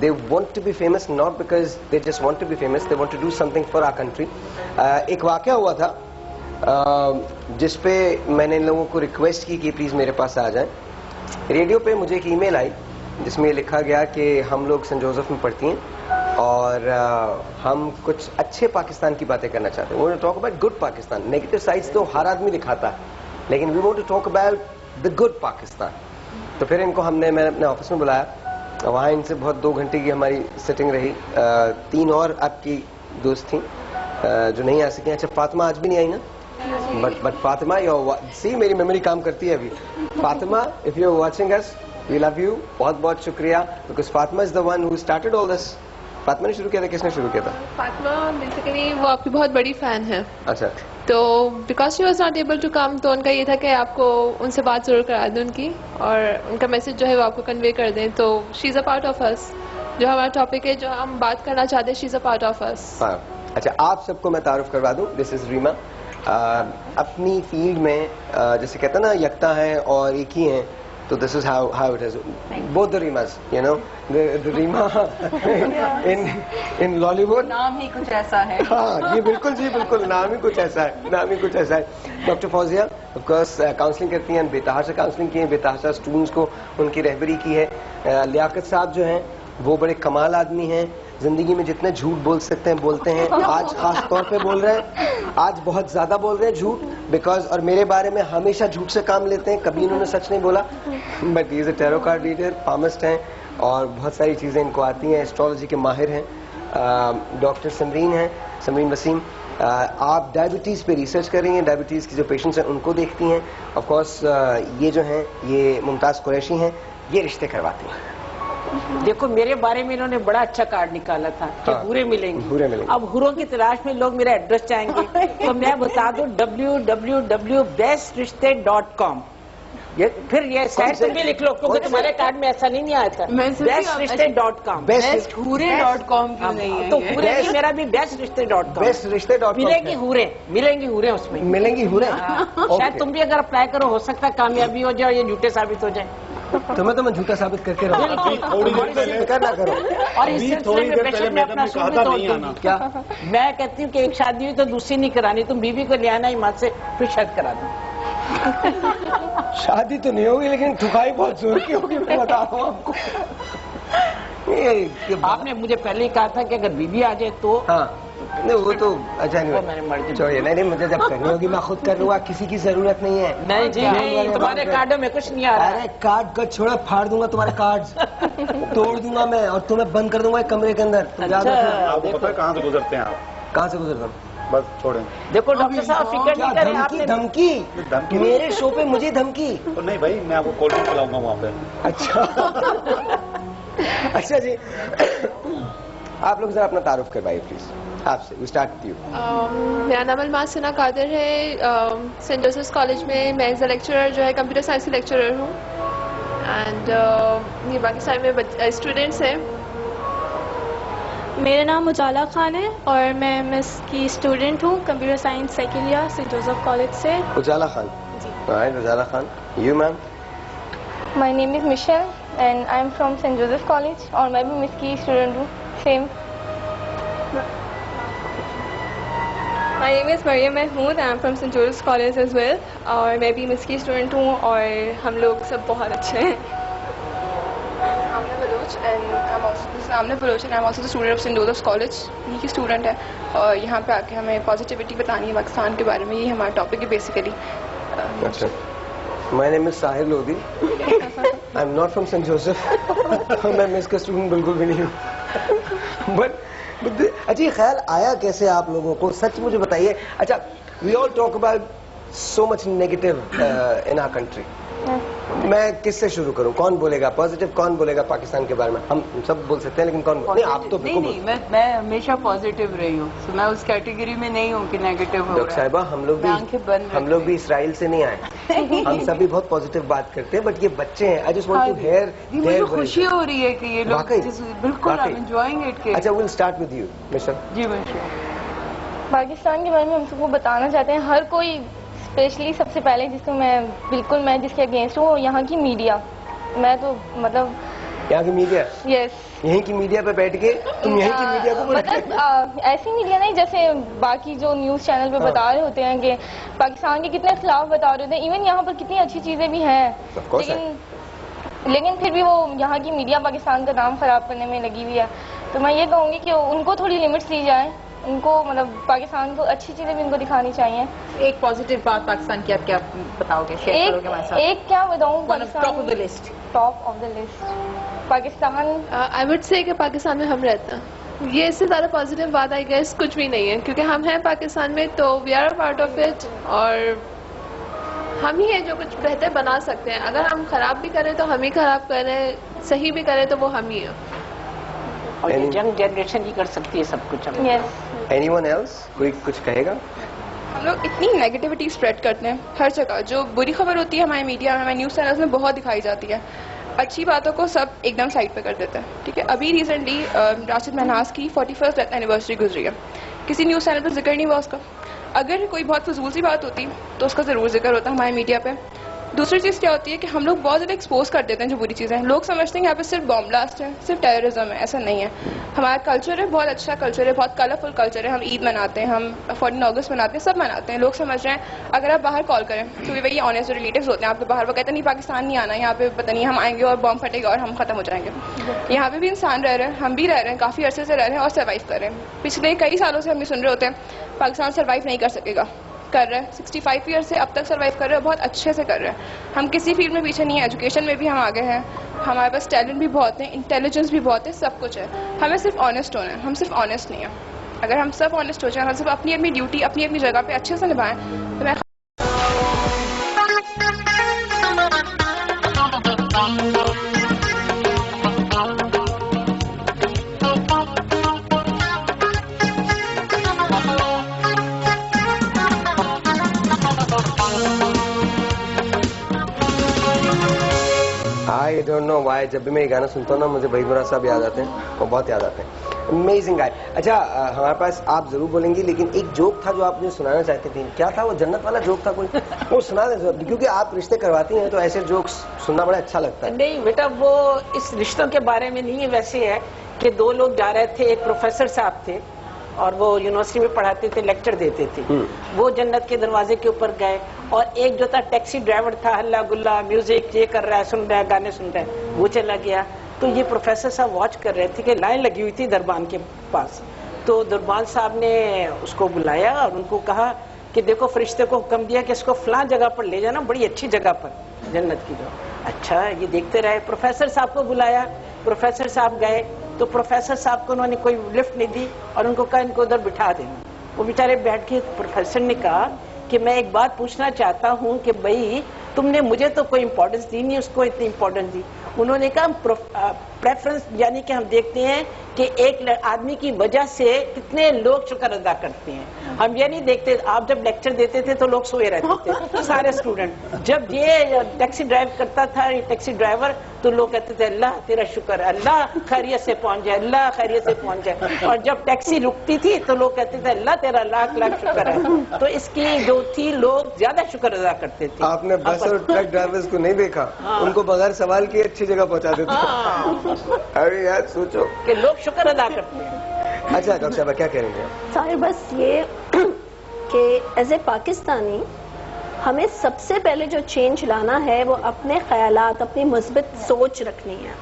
they want to be famous not because they just want to be famous, they want to do something for our country. ایک واقعہ ہوا تھا جس پہ میں نے ان لوگوں کو ریکویسٹ کی کہ پلیز میرے پاس آ جائیں. ریڈیو پہ مجھے ایک ای میل آئی جس میں یہ لکھا گیا کہ ہم لوگ سینٹ جوزف میں پڑھتی ہیں اور ہم کچھ اچھے پاکستان کی باتیں کرنا چاہتے ہیں. We want to talk about good Pakistan. Negative sides تو ہر آدمی دکھاتا ہے لیکن we want to talk about the good Pakistan. تو پھر ان کو میں نے اپنے آفس میں بلایا, وہاں ان سے بہت 2 گھنٹے کی ہماری سیٹنگ رہی. 3 اور آپ کی دوست تھیں جو نہیں آ سکیں. اچھا فاطمہ آج بھی نہیں آئی نا؟ بٹ فاطمہ سی میری میموری کام کرتی ہے ابھی. Fatima if you are watching us we love you. بہت بہت شکریہ because Fatima is the one who started all this. Fatima نے شروع کیا تھا, کس نے شروع کیا تھا؟ فاطمہ بیسیکلی وہ آپ کی بہت بڑی فین ہے. اچھا. تو because she was not able to come تو ان کا یہ تھا کہ آپ کو ان سے بات ضرور کرا دیں ان کی اور ان کا میسج جو ہے وہ آپ کو کنوے کر دیں. تو شی از اے پارٹ آف اس. جو ہمارا ٹاپک ہے جو ہم بات کرنا چاہتے ہیں شی از اے پارٹ آف اس. ہاں اچھا آپ سب کو میں تعارف کروا دوں. دس از ریما. اپنی فیلڈ میں جیسے کہتے ہیں نا یکتا ہیں اور ایک ہی ہیں, تو this is how it is. Both the Rimas, you know, the Rima in Lollywood. نام ہی کچھ ایسا ہے. ہاں جی بالکل نام ہی کچھ ایسا ہے. Doctor Fauzia of course counselling کرتی ہیں, بےتحاشا کاؤنسلنگ کی ہے, بےتحاشا اسٹوڈنٹس کو ان کی رہبری کی ہے. لیاقت صاحب جو ہیں وہ بڑے کمال آدمی ہیں, زندگی میں جتنے جھوٹ بول سکتے ہیں بولتے ہیں. آج خاص طور پہ بول رہے ہیں, آج بہت زیادہ بول رہے ہیں جھوٹ بیکاز, اور میرے بارے میں ہمیشہ جھوٹ سے کام لیتے ہیں, کبھی انہوں نے سچ نہیں بولا. But he is a tarot card reader, palmist ہیں اور بہت ساری چیزیں ان کو آتی ہیں, ایسٹرالوجی کے ماہر ہیں. ڈاکٹر سمرین ہیں, سمرین وسیم, آپ ڈائبٹیز پہ ریسرچ کر رہی ہیں, ڈائبٹیز کی جو پیشنٹس ہیں ان کو دیکھتی ہیں. آف کورس یہ جو ہیں یہ ممتاز قریشی ہیں, یہ رشتے کرواتی ہیں. دیکھو میرے بارے میں انہوں نے بڑا اچھا کارڈ نکالا تھا کہ ہورے ملیں گے. اب ہوروں کی تلاش میں لوگ میرا ایڈریس چاہیں گے تو میں بتا دوں www.bestrishte.com. پھر یہ سائٹ تم بھی لکھ لو کیونکہ تمہارے کارڈ میں ایسا نہیں آیا تھا. bestrishte.com. besthure.com کیوں نہیں ہے؟ تو ہورے بھی میرا بھی bestrishte.com. ملیں گی ہورے اس میں ملیں گی ہورے. شاید تم بھی اگر اپلائی کرو ہو سکتا ہے کامیابی ہو جائے, یہ جھوٹے ثابت ہو جائیں. تمہیں تو میں جھوٹا ثابت کر کے فکر نہ کرو. اور اس سلسلے میں پیشنٹ میں اپنا سوٹ بھی توڑ دوں گی. کیا میں کہتی ہوں کہ ایک شادی ہوئی تو دوسری نہیں کرانی, تم بیوی کو لے آنا ایمان سے پھر شاید کرا دوں. شادی تو نہیں ہوگی لیکن ٹھکائی بہت زور کی ہوگی, میں بتا رہا ہوں آپ کو. آپ نے مجھے پہلے ہی کہا تھا کہ اگر بیوی آ جائے تو. ہاں نہیں وہ تو اچھا نہیں, مجھے جب کرنی ہوگی میں خود کر لوں گا, کسی کی ضرورت نہیں ہے. نہیں جی نہیں, تمہارے کارڈوں میں کچھ نہیں آ رہا. ارے کارڈ کا چھوڑا, پھاڑ دوں گا تمہارے کارڈ, توڑ دوں گا میں اور تمہیں بند کر دوں گا ایک کمرے کے اندر. آپ کو پتہ ہے کہاں سے گزرتے ہیں آپ؟ کہاں سے گزرتا ہوں؟ بس چھوڑیں. دیکھو ڈاکٹر صاحب فکر نہیں کریں. آپ نے دھمکی میرے شو پہ مجھے دھمکی نہیں بھائی, میں آپ کو کولڈ ڈرنک پلاؤں گا وہاں پہ. اچھا جی آپ لوگ ذرا اپنا تعارف کروائیے پلیز. آپ سے اسٹارٹ یو. میرا نام الماس ثنا قادر ہے. سینٹ جوزفس کالج میں میں ایز اے لیکچرر جو ہے کمپیوٹر سائنس کی لیکچرر ہوں. اینڈ یہ پاکستان میں اسٹوڈینٹس ہیں. میرا نام اجالا خان ہے اور میں مس کی اسٹوڈنٹ ہوں, computer science second year Saint Joseph College سے. Ujala Khan. Ujala Khan. You ma'am? My name is Mishal and I am from Saint Joseph College اور میں بھی مس کی اسٹوڈنٹ ہوں. Same. My name is Maryam Mahmood, I am from Saint Joseph College as well اور میں بھی مس کی اسٹوڈنٹ ہوں اور ہم لوگ سب بہت اچھے ہیں. Amna Baloch and I am also the student of Saint Joseph's college. یہ کی اسٹوڈنٹ ہے اور یہاں پہ آ کے ہمیں پازیٹیوٹی بتانی ہے پاکستان کے بارے میں. یہ ہمارا ٹاپک ہے بیسیکلی. اچھا my name is Sahir Lodhi, I am not from Saint Joseph. میں مس کا اسٹوڈنٹ بالکل بھی نہیں ہوں. بٹ اچھا یہ خیال آیا کیسے آپ لوگوں کو, سچ مجھے بتائیے. اچھا we all talk about so much negative in our country. میں کس سے شروع کروں, کون بولے گا پازیٹیو, کون بولے گا پاکستان کے بارے میں؟ ہم سب بول سکتے ہیں لیکن کون نہیں, آپ تو نہیں, میں ہمیشہ پازیٹیو رہی ہوں, میں اس کیٹیگری میں نہیں ہوں کہ نیگیٹو ہو. ڈاکٹر صاحبہ ہم لوگ بھی اسرائیل سے نہیں آئے, ہم سبھی بہت پازیٹیو بات کرتے ہیں, بٹ یہ بچے ہیں. I just want to hear. مجھے خوشی ہو رہی ہے کہ یہ لوگ بالکل انجوائنگ اٹ. اچھا well start with you Michelle. جی مشل. پاکستان کے بارے میں ہم سب کو بتانا چاہتے ہیں, ہر کوئی اسپیشلی سب سے پہلے جس کو میں جس کے اگینسٹ ہوں یہاں کی میڈیا. میں تو مطلب یہاں کی میڈیا یس یہیں کی میڈیا پہ بیٹھ کے تم یہیں کی میڈیا کو مطلب ایسی میڈیا نہیں جیسے باقی جو نیوز چینل پہ بتا رہے ہوتے ہیں کہ پاکستان کے کتنے خلاف بتا رہے ہوتے ہیں. ایون یہاں پر کتنی اچھی چیزیں بھی ہیں, لیکن پھر بھی وہ یہاں کی میڈیا پاکستان کا نام خراب کرنے میں لگی ہوئی ہے. تو میں یہ کہوں گی کہ ان کو تھوڑی لمٹس دی جائیں, ان کو مطلب پاکستان کو اچھی چیزیں بھی ان کو دکھانی چاہیے. ایک پازیٹیو بات پاکستان کی آپ کیا بتاؤ گے, شیئر کرو گے ہمارے ساتھ؟ ایک کیا بتاؤں, top of the list. Top of the list Pakistan. I would say کہ پاکستان میں ہم رہتے ہیں, یہ اس سے زیادہ پازیٹیو بات آئی گیس کچھ بھی نہیں ہے, کیونکہ ہم ہیں پاکستان میں تو we are a part of it, اور ہم ہی ہیں جو کچھ بہتر بنا سکتے ہیں. اگر ہم خراب بھی کریں تو ہم ہی خراب کریں, صحیح بھی کریں تو وہ ہم ہی ہیں. اور یہ ینگ جنریشن ہی کر سکتی ہے سب کچھ. اینی ون ایلس کوئی کچھ کہے گا؟ ہم لوگ اتنی نیگیٹیوٹی اسپریڈ کرتے ہیں ہر جگہ. جو بری خبر ہوتی ہے ہماری میڈیا میں, ہمارے نیوز چینلز میں بہت دکھائی جاتی ہے. اچھی باتوں کو سب ایک دم سائڈ پہ کر دیتے ہیں. ٹھیک ہے, ابھی ریسنٹلی راشد مہناز کی 41st ڈیتھ اینیورسری گزری ہے, کسی نیوز چینل پہ ذکر نہیں ہوا اس کا. اگر کوئی بہت فضول سی بات ہوتی تو اس کا ضرور ذکر ہوتا ہمارے میڈیا پہ. دوسری چیز کیا ہوتی ہے کہ ہم لوگ بہت زیادہ ایکسپوز کر دیتے ہیں جو بری چیزیں ہیں. لوگ سمجھتے ہیں یہاں پہ صرف بام بلاسٹ ہے, صرف ٹیررزم ہے. ایسا نہیں ہے. ہمارا کلچر ہے, بہت اچھا کلچر ہے, بہت کلرفل کلچر ہے. ہم عید مناتے ہیں, ہم 14 اگست مناتے ہیں, سب مناتے ہیں. لوگ سمجھ رہے ہیں اگر آپ باہر کال کریں تو وہی آنیسٹ جو ریلیٹیوز ہوتے ہیں آپ کے باہر, وہ کہتے ہیں نہیں پاکستان نہیں آنا, یہاں پہ پتہ نہیں ہم آئیں گے اور بم پھٹے گا اور ہم ختم ہو جائیں گے. یہاں پہ بھی انسان رہ رہے ہیں, ہم بھی رہ رہے ہیں, کافی عرصے سے رہ رہے ہیں اور سروائیو کر رہے ہیں. پچھلے کئی سالوں سے ہم یہ سن رہے ہوتے ہیں پاکستان سروائیو نہیں کر سکے گا, کر رہے ہیں. 65 ایئر سے اب تک سروائیو کر رہے ہیں, بہت اچھے سے کر رہے ہیں. ہم کسی فیلڈ میں پیچھے نہیں ہیں, ایجوکیشن میں بھی ہم آگے ہیں, ہمارے پاس ٹیلنٹ بھی بہت ہے, انٹیلیجنس بھی بہت ہے, سب کچھ ہے. ہمیں صرف آنیسٹ ہونا ہے, ہم صرف آنیسٹ نہیں ہیں. اگر ہم سب آنیسٹ ہو جائیں, ہم صرف اپنی اپنی ڈیوٹی اپنی اپنی جگہ پہ اچھے سے نبھائیں تو میں I don't know why جب بھی میں یہ گانا سنتا ہوں نا مجھے وحید مراد صاحب یاد آتے ہیں, وہ بہت یاد آتے ہیں. امیزنگ گائے. اچھا ہمارے پاس آپ ضرور بولیں گی, لیکن ایک جوک تھا جو آپ مجھے سنانا چاہتے تھیں. کیا تھا وہ, جنت والا جوک تھا کوئی, وہ سنا دیں کیونکہ آپ رشتے کرواتی ہیں تو ایسے جوکس سننا بڑا اچھا لگتا ہے. نہیں بیٹا, وہ اس رشتوں کے بارے میں نہیں ہے, ویسے ہے کہ دو لوگ جا رہے تھے, ایک پروفیسر صاحب تھے اور وہ یونیورسٹی میں پڑھاتے تھے, لیکچر دیتے تھے. وہ جنت کے دروازے کے اوپر گئے اور ایک جو تھا ٹیکسی ڈرائیور تھا, ہلا گلا میوزک یہ کر رہا ہے, سن رہا ہے, گانے سن رہا ہے, وہ چلا گیا. تو یہ پروفیسر صاحب واچ کر رہے تھے کہ لائن لگی ہوئی تھی دربان کے پاس. تو دربان صاحب نے اس کو بلایا اور ان کو کہا کہ دیکھو فرشتے کو حکم دیا کہ اس کو فلاں جگہ پر لے جانا, بڑی اچھی جگہ پر جنت کی. جو اچھا یہ دیکھتے رہے. پروفیسر صاحب کو بلایا, پروفیسر صاحب گئے تو پروفیسر صاحب کو انہوں نے کوئی لفٹ نہیں دی اور ان کو کہا ان کو ادھر بٹھا دینا. وہ بیچارے بیٹھ کے, پروفیسر نے کہا کہ میں ایک بات پوچھنا چاہتا ہوں کہ بھائی تم نے مجھے تو کوئی امپورٹنس دی نہیں, اس کو اتنی امپورٹنس دی. انہوں نے کہا پریفرنس, یعنی کہ ہم دیکھتے ہیں کہ ایک آدمی کی وجہ سے کتنے لوگ شکر ادا کرتے ہیں. ہم یہ نہیں دیکھتے, آپ جب لیکچر دیتے تھے تو لوگ سوئے رہتے تھے سارے اسٹوڈنٹ. جب یہ ٹیکسی ڈرائیو کرتا تھا ٹیکسی ڈرائیور تو لوگ کہتے تھے اللہ تیرا شکر ہے, اللہ خیریت سے پہنچ جائے, اللہ خیریت سے پہنچ جائے. اور جب ٹیکسی رکتی تھی تو لوگ کہتے تھے اللہ تیرا لاکھ لاکھ شکر ہے. تو اس کی جو تھی لوگ زیادہ شکر ادا کرتے تھے. آپ نے بس اور ٹرک ڈرائیورز کو نہیں دیکھا, ان کو بغیر سوال کیے اچھی جگہ پہنچا دیتے. ارے یار سوچو کہ لوگ شکر ادا کرتے ہیں. اچھا ڈاکٹر صاحبہ کیا کہیں گے؟ سارے بس یہ کہ ایز اے پاکستانی ہمیں سب سے پہلے جو چینج لانا ہے وہ اپنے خیالات, اپنی مثبت سوچ رکھنی ہے,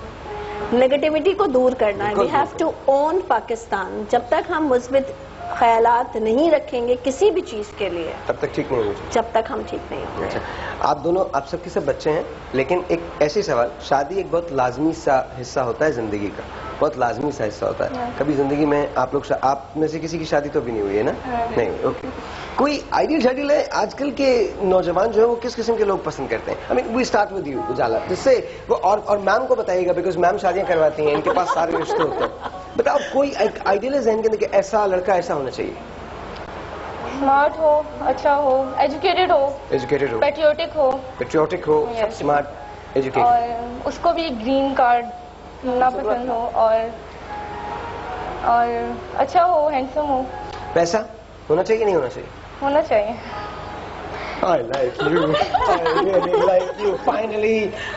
نیگیٹیوٹی کو دور کرنا ہے. We have to own Pakistan. جب تک ہم مثبت خیالات نہیں رکھیں گے کسی بھی چیز کے لیے تب تک ٹھیک نہیں ہوگی, جب تک ہم ٹھیک نہیں ہوں گے. آپ دونوں, آپ سب کے سب بچے ہیں, لیکن ایک ایسے سوال, شادی ایک بہت لازمی سا حصہ ہوتا ہے زندگی کا, بہت لازمی سا حصہ ہوتا ہے. کبھی زندگی میں آپ لوگ, آپ میں سے کسی کی شادی تو بھی نہیں ہوئی ہے نا؟ نہیں. اوکے, کوئی آئیڈیل شیڈیول ہے آج کل کے نوجوان جو ہے وہ کس قسم کے لوگ پسند کرتے ہیں؟ آئی مین وی اسٹارٹ ود یو اجالا, جس سے وہ اور میم کو بتائیے گا بیکاز میم شادیاں کرواتی ہیں, ان کے پاس سارے رشتے ہوتے ہیں. بتاؤ کوئی آئیڈیل ہے ذہن کے اندر کہ ایسا لڑکا ایسا ہونا چاہیے؟ اسمارٹ ہو, اچھا ہو, ایجوکیٹڈ ہو, پیٹریوٹک ہو, اسمارٹ, ایجوکیٹڈ, اور اس کو بھی گرین کارڈ نہ پسند ہو, اور اچھا ہو, ہینڈسم ہو. پیسہ ہونا چاہیے نہیں ہونا چاہیے؟ ہونا چاہیے. I like you. I really like you. Finally,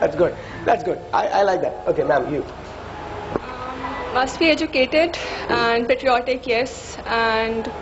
That's good. That's good. I like that. Okay, ma'am, you. Must be educated and patriotic, yes, and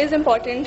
is important.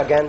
again,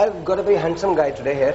I've got a very handsome guy today here.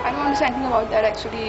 I don't understand anything about that actually.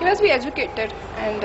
You must be educated and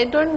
I don't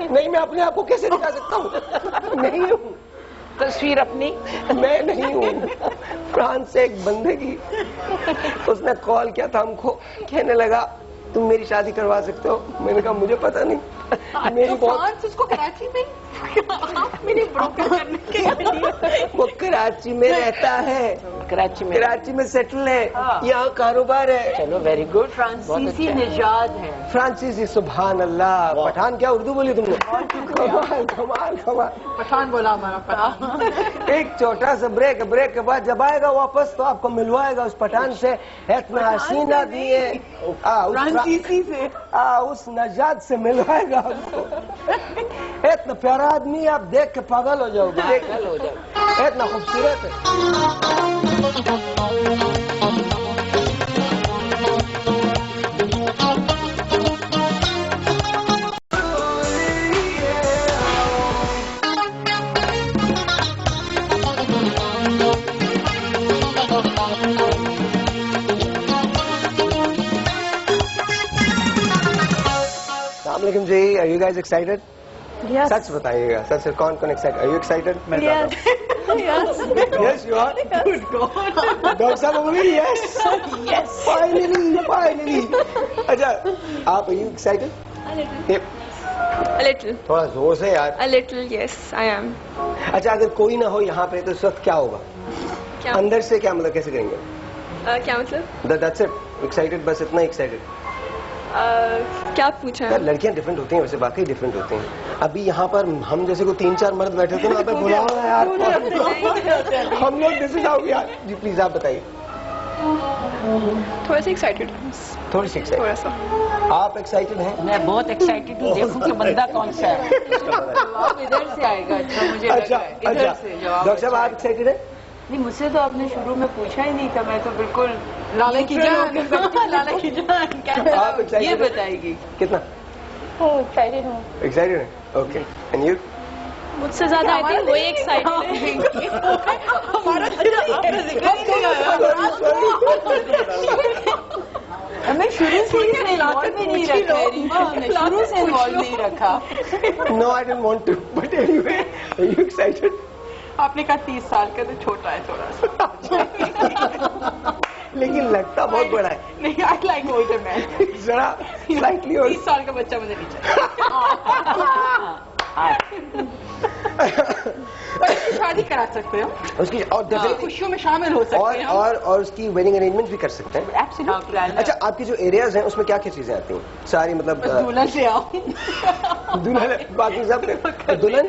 نہیں میں اپنے آپ کو کیسے دکھا سکتا ہوں؟ نہیں ہوں. تصویر اپنی میں نہیں ہوں. فرانس سے ایک بندے کی اس نے کال کیا تھا ہم کو, کہنے لگا تم میری شادی کروا سکتے ہو. میں نے کہا مجھے پتا نہیں. میری فرانس اس کو کراچی میں میری بروکر کرنے کے لیے وہ کراچی میں رہتا ہے, کراچی میں سیٹل ہے, یہاں کاروبار ہے. چلو ویری گڈ. فرانسیسی نژاد ہے. فرانسیسی, سبحان اللہ. پٹھان کیا اردو بولی تم نے؟ کمال کمال کمال. پٹھان بولا ہمارا پٹھان. ایک چھوٹا سا بریک کے بعد جب آئے گا واپس تو آپ کو ملوائے گا اس پٹھان سے. اتنا حسینہ دیے فرانسیسی سے, اس نژاد سے ملوائے گا آپ کو. اتنا پیارا آدمی آپ دیکھ کے پاگل ہو جاؤ گے. اتنا خوبصورت ہے. السلام علیکم جی. Are you guys excited? Yes. سچ بتائیے گا, سچ سے کون excited? Are you excited? Yes. Yes. Yes, you are. good God. Doctor صاحب بولے yes. Yes. Finally. اچھا, آپ are you excited? A little. تھوڑا زور سے یار. A little, yes, I am. اچھا, اگر کوئی نہ ہو یہاں پہ تو اس وقت کیا ہوگا؟ کیا اندر سے کیا مطلب کیسے کریں گے؟ کیا مطلب؟ That's it. Excited, بس اتنا excited. کیا پوچھا ہے؟ لڑکیاں ڈفرینٹ ہوتی ہیں ویسے, واقعی ڈفرینٹ ہوتی ہیں. ابھی یہاں پر ہم جیسے کوئی 3-4 مرد بیٹھے تھے نا, بلاؤ نا یار ہم لوگ دس از ہاؤ یار. جی پلیز آپ بتائیے. تھوڑا سا ایکسائٹیڈ. تھوڑی سی تھوڑا سا. آپ ایکسائٹیڈ ہیں؟ میں بہت ایکسائٹیڈ ہوں, دیکھوں کہ بندہ کون سا ہے. جواب ادھر سے آئے گا. اچھا مجھے لگ رہا ہے ادھر سے جواب. ڈاکٹر صاحب آپ ایکسائٹیڈ ہیں؟ نہیں, مجھ سے تو آپ نے شروع میں پوچھا ہی نہیں تھا. میں تو بالکل لالے کی جان. لالا کی جان. آپ یہ بتائے گی کتنا ایکسائٹیڈ ہوں. ایکسائٹیڈ ہیں؟ اوکے. And you? مجھ سے زیادہ آئی تھنک وہی ایکسائٹیڈ ہے. ہمارا ہمیں شروع سے انوالو بھی نہیں رکھا ہے ریما, ہمیں شروع سے انوالو نہیں رکھا. No, I didn't want to. But anyway, are you excited? آپ نے کہا 30 سال کا تو چھوٹا ہے تھوڑا سا, لیکن لگتا بہت بڑا ہے. نہیں آئی لائک اولڈر مین. ذرا سلائٹلی. 30 سال کا بچہ مجھے نہیں چاہیے. شادی کرا سکتے ہو اس کی, اور خوشیوں میں شامل ہو سکتے ہیں, اور اس کی ویڈنگ ارینجمنٹ بھی کر سکتے ہیں. اچھا, آپ کی جو ایریاز ہیں اس میں کیا کیا چیزیں آتی ہیں ساری؟ مطلب دلہن سے آؤ, دلہن, باقی سب دلہن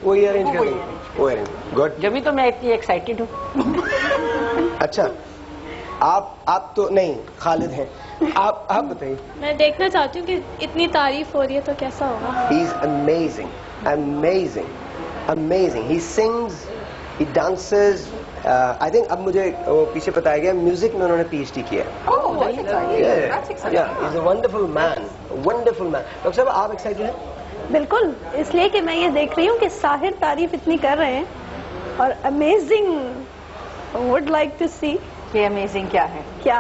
وہی ارینج کرتے ہیں. وہ ارینج. گڈ. جبھی تو میں اتنی ایکسائٹیڈ ہوں. اچھا, آپ تو نہیں, خالد ہیں. آپ بتائیے. میں دیکھنا چاہتی ہوں کہ اتنی تعریف ہو رہی ہے تو کیسا ہوگا. He is amazing, amazing, amazing. He sings, he dances. I think اب مجھے پیچھے بتایا گیا میوزک میں انہوں نے PhD کیا ہے. He's a wonderful man, wonderful man. Doctor صاحب آپ ایکسائٹیڈ ہیں؟ بالکل, اس لیے کہ میں یہ دیکھ رہی ہوں کہ ساحر تعریف اتنی کر رہے ہیں, اور امیزنگ وڈ لائک ٹو سی کہ امیزنگ کیا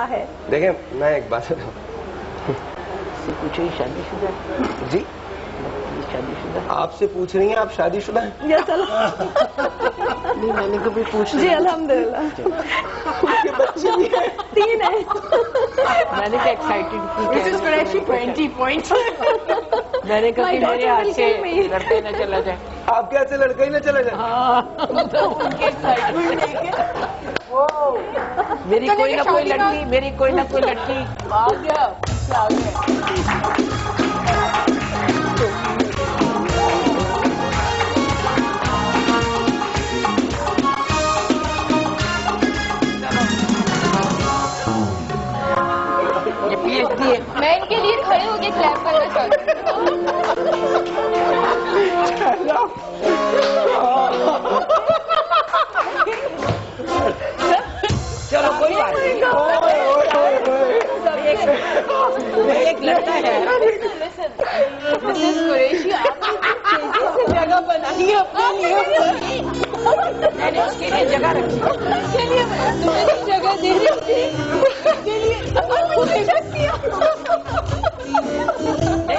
ہے. دیکھیں, میں ایک بات بتاؤں. پوچھو یہ شادی شدہ ہے؟ جی شادی شدہ آپ سے پوچھ رہی ہیں آپ شادی شدہ ہیں؟ نہیں, میں نے کبھی پوچھ جی الحمدللہ. بچے بھی ہیں؟ 3 ہیں. میں نے کہا ایکسائٹیڈ 20 points. میں نے کہا کہ میرے ہاتھ سے لڑکے نہ چلا جائے. آپ کے ہاتھ سے لڑکا ہی نہ چلا جائے. میری کوئی نہ کوئی لڑکی, میری کوئی نہ کوئی لڑکی آ گیا. یہ PhD ہے. میں ان کے لیے کھڑے ہو کے کلیپ کرنا چاہتی چلو کوئی بات نہیں. ایک لڑکا ہے قریشی, آپ نے تیزی سے جگہ بنائی ہے اپنے لیے. میں نے اس کے لیے جگہ رکھی. اس کے لیے تمہیں جگہ دے رہی تھی, اس کے لیے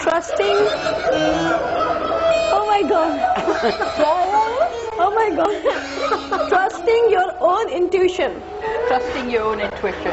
Trusting. Oh my God. Oh my God. Trusting your own intuition. Trusting your own intuition.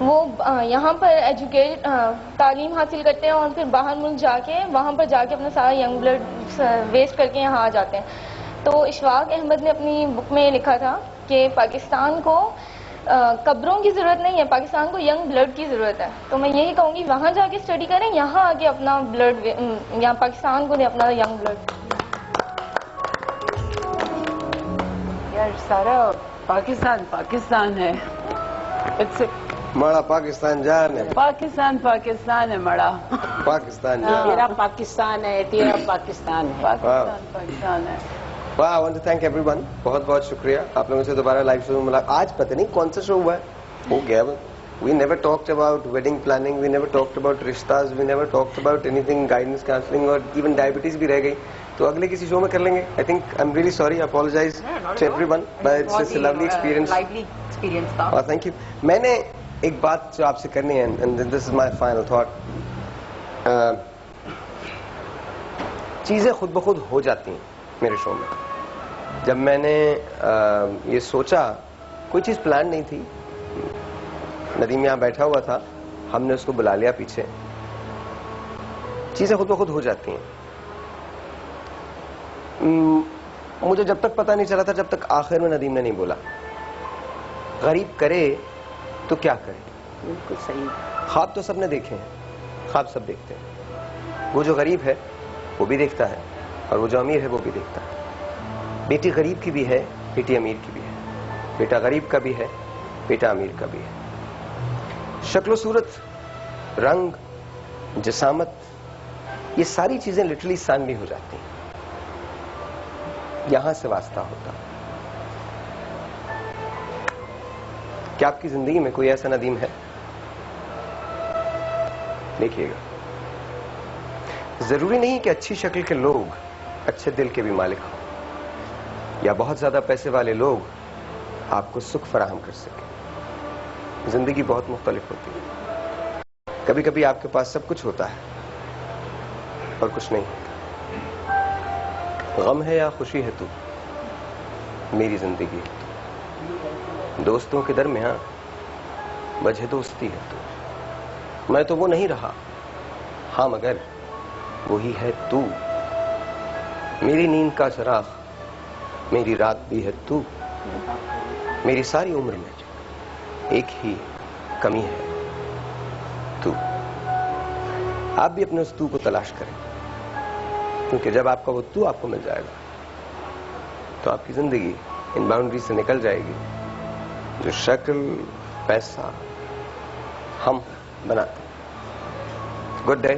وہ یہاں پر تعلیم حاصل کرتے ہیں اور پھر باہر ملک جا کے وہاں پر جا کے اپنا سارا ینگ بلڈ ویسٹ کر کے یہاں آ جاتے ہیں. تو اشفاق احمد نے اپنی بک میں لکھا تھا کہ پاکستان کو قبروں کی ضرورت نہیں ہے, پاکستان کو ینگ بلڈ کی ضرورت ہے. تو میں یہی کہوں گی وہاں جا کے اسٹڈی کریں, یہاں آ کے اپنا بلڈ, یہاں پاکستان کو دیں اپنا ینگ بلڈ. یار سارا پاکستان ہے, مڑا پاکستان جان ہے, پاکستان ہے مڑا, پاکستان جان, میرا پاکستان ہے, تیرا پاکستان ہے, پاکستان ہے. واہ, I want to thank everyone. بہت بہت شکریہ آپ لوگوں سے دوبارہ لائیو شو میں ملا. آج پتہ نہیں کون سا شو ہوا ہے, ہو گیا. We never talked about wedding planning, we never talked about رشتاز, we never talked about anything guidance counselling, اور ایون ڈائبٹیز بھی رہ گئی. تو اگلے کسی شو میں کر لیں گے. I think I am really sorry, apologize to everyone, but it's a lovely experience. اور تھینک یو. میں نے ایک بات جو آپ سے کرنی ہے, and this is my final thought. چیزیں خود بخود ہو جاتی ہیں میرے شو میں. جب میں نے یہ سوچا, کوئی چیز پلان نہیں تھی, ندیم یہاں بیٹھا ہوا تھا, ہم نے اس کو بلا لیا پیچھے. چیزیں خود بخود ہو جاتی ہیں. مجھے جب تک پتہ نہیں چلا تھا جب تک آخر میں ندیم نے نہیں بولا. غریب کرے تو کیا کرے. بالکل صحیح. خواب تو سب نے دیکھے ہیں, خواب سب دیکھتے ہیں. وہ جو غریب ہے وہ بھی دیکھتا ہے, اور وہ جو امیر ہے وہ بھی دیکھتا ہے. بیٹی غریب کی بھی ہے, بیٹی امیر کی بھی ہے, بیٹا غریب کا بھی ہے, بیٹا امیر کا بھی ہے. شکل و صورت, رنگ, جسامت, یہ ساری چیزیں لٹرلی ثانوی ہو جاتی ہیں. یہاں سے واسطہ ہوتا. کیا آپ کی زندگی میں کوئی ایسا ندیم ہے؟ دیکھیے گا, ضروری نہیں کہ اچھی شکل کے لوگ اچھے دل کے بھی مالک ہوں, یا بہت زیادہ پیسے والے لوگ آپ کو سکھ فراہم کر سکیں. زندگی بہت مختلف ہوتی ہے. کبھی کبھی آپ کے پاس سب کچھ ہوتا ہے اور کچھ نہیں ہوتا. غم ہے یا خوشی ہے تو میری زندگی ہے تو. دوستوں کے درمیان وجہ دوستی ہے تو. میں تو وہ نہیں رہا, ہاں مگر وہی ہے تو. میری نیند کا چراغ, میری رات بھی ہے تو. میری ساری عمر میں ایک ہی کمی ہے تو. آپ بھی اپنے اس تو کو تلاش کریں, کیونکہ جب آپ کا وہ تو آپ کو مل جائے گا تو آپ کی زندگی ان باؤنڈری سے نکل جائے گی جو شکل, پیسہ ہم بناتے ہیں. گڈ ڈے,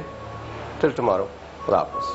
ٹل ٹمارو. خدا حافظ.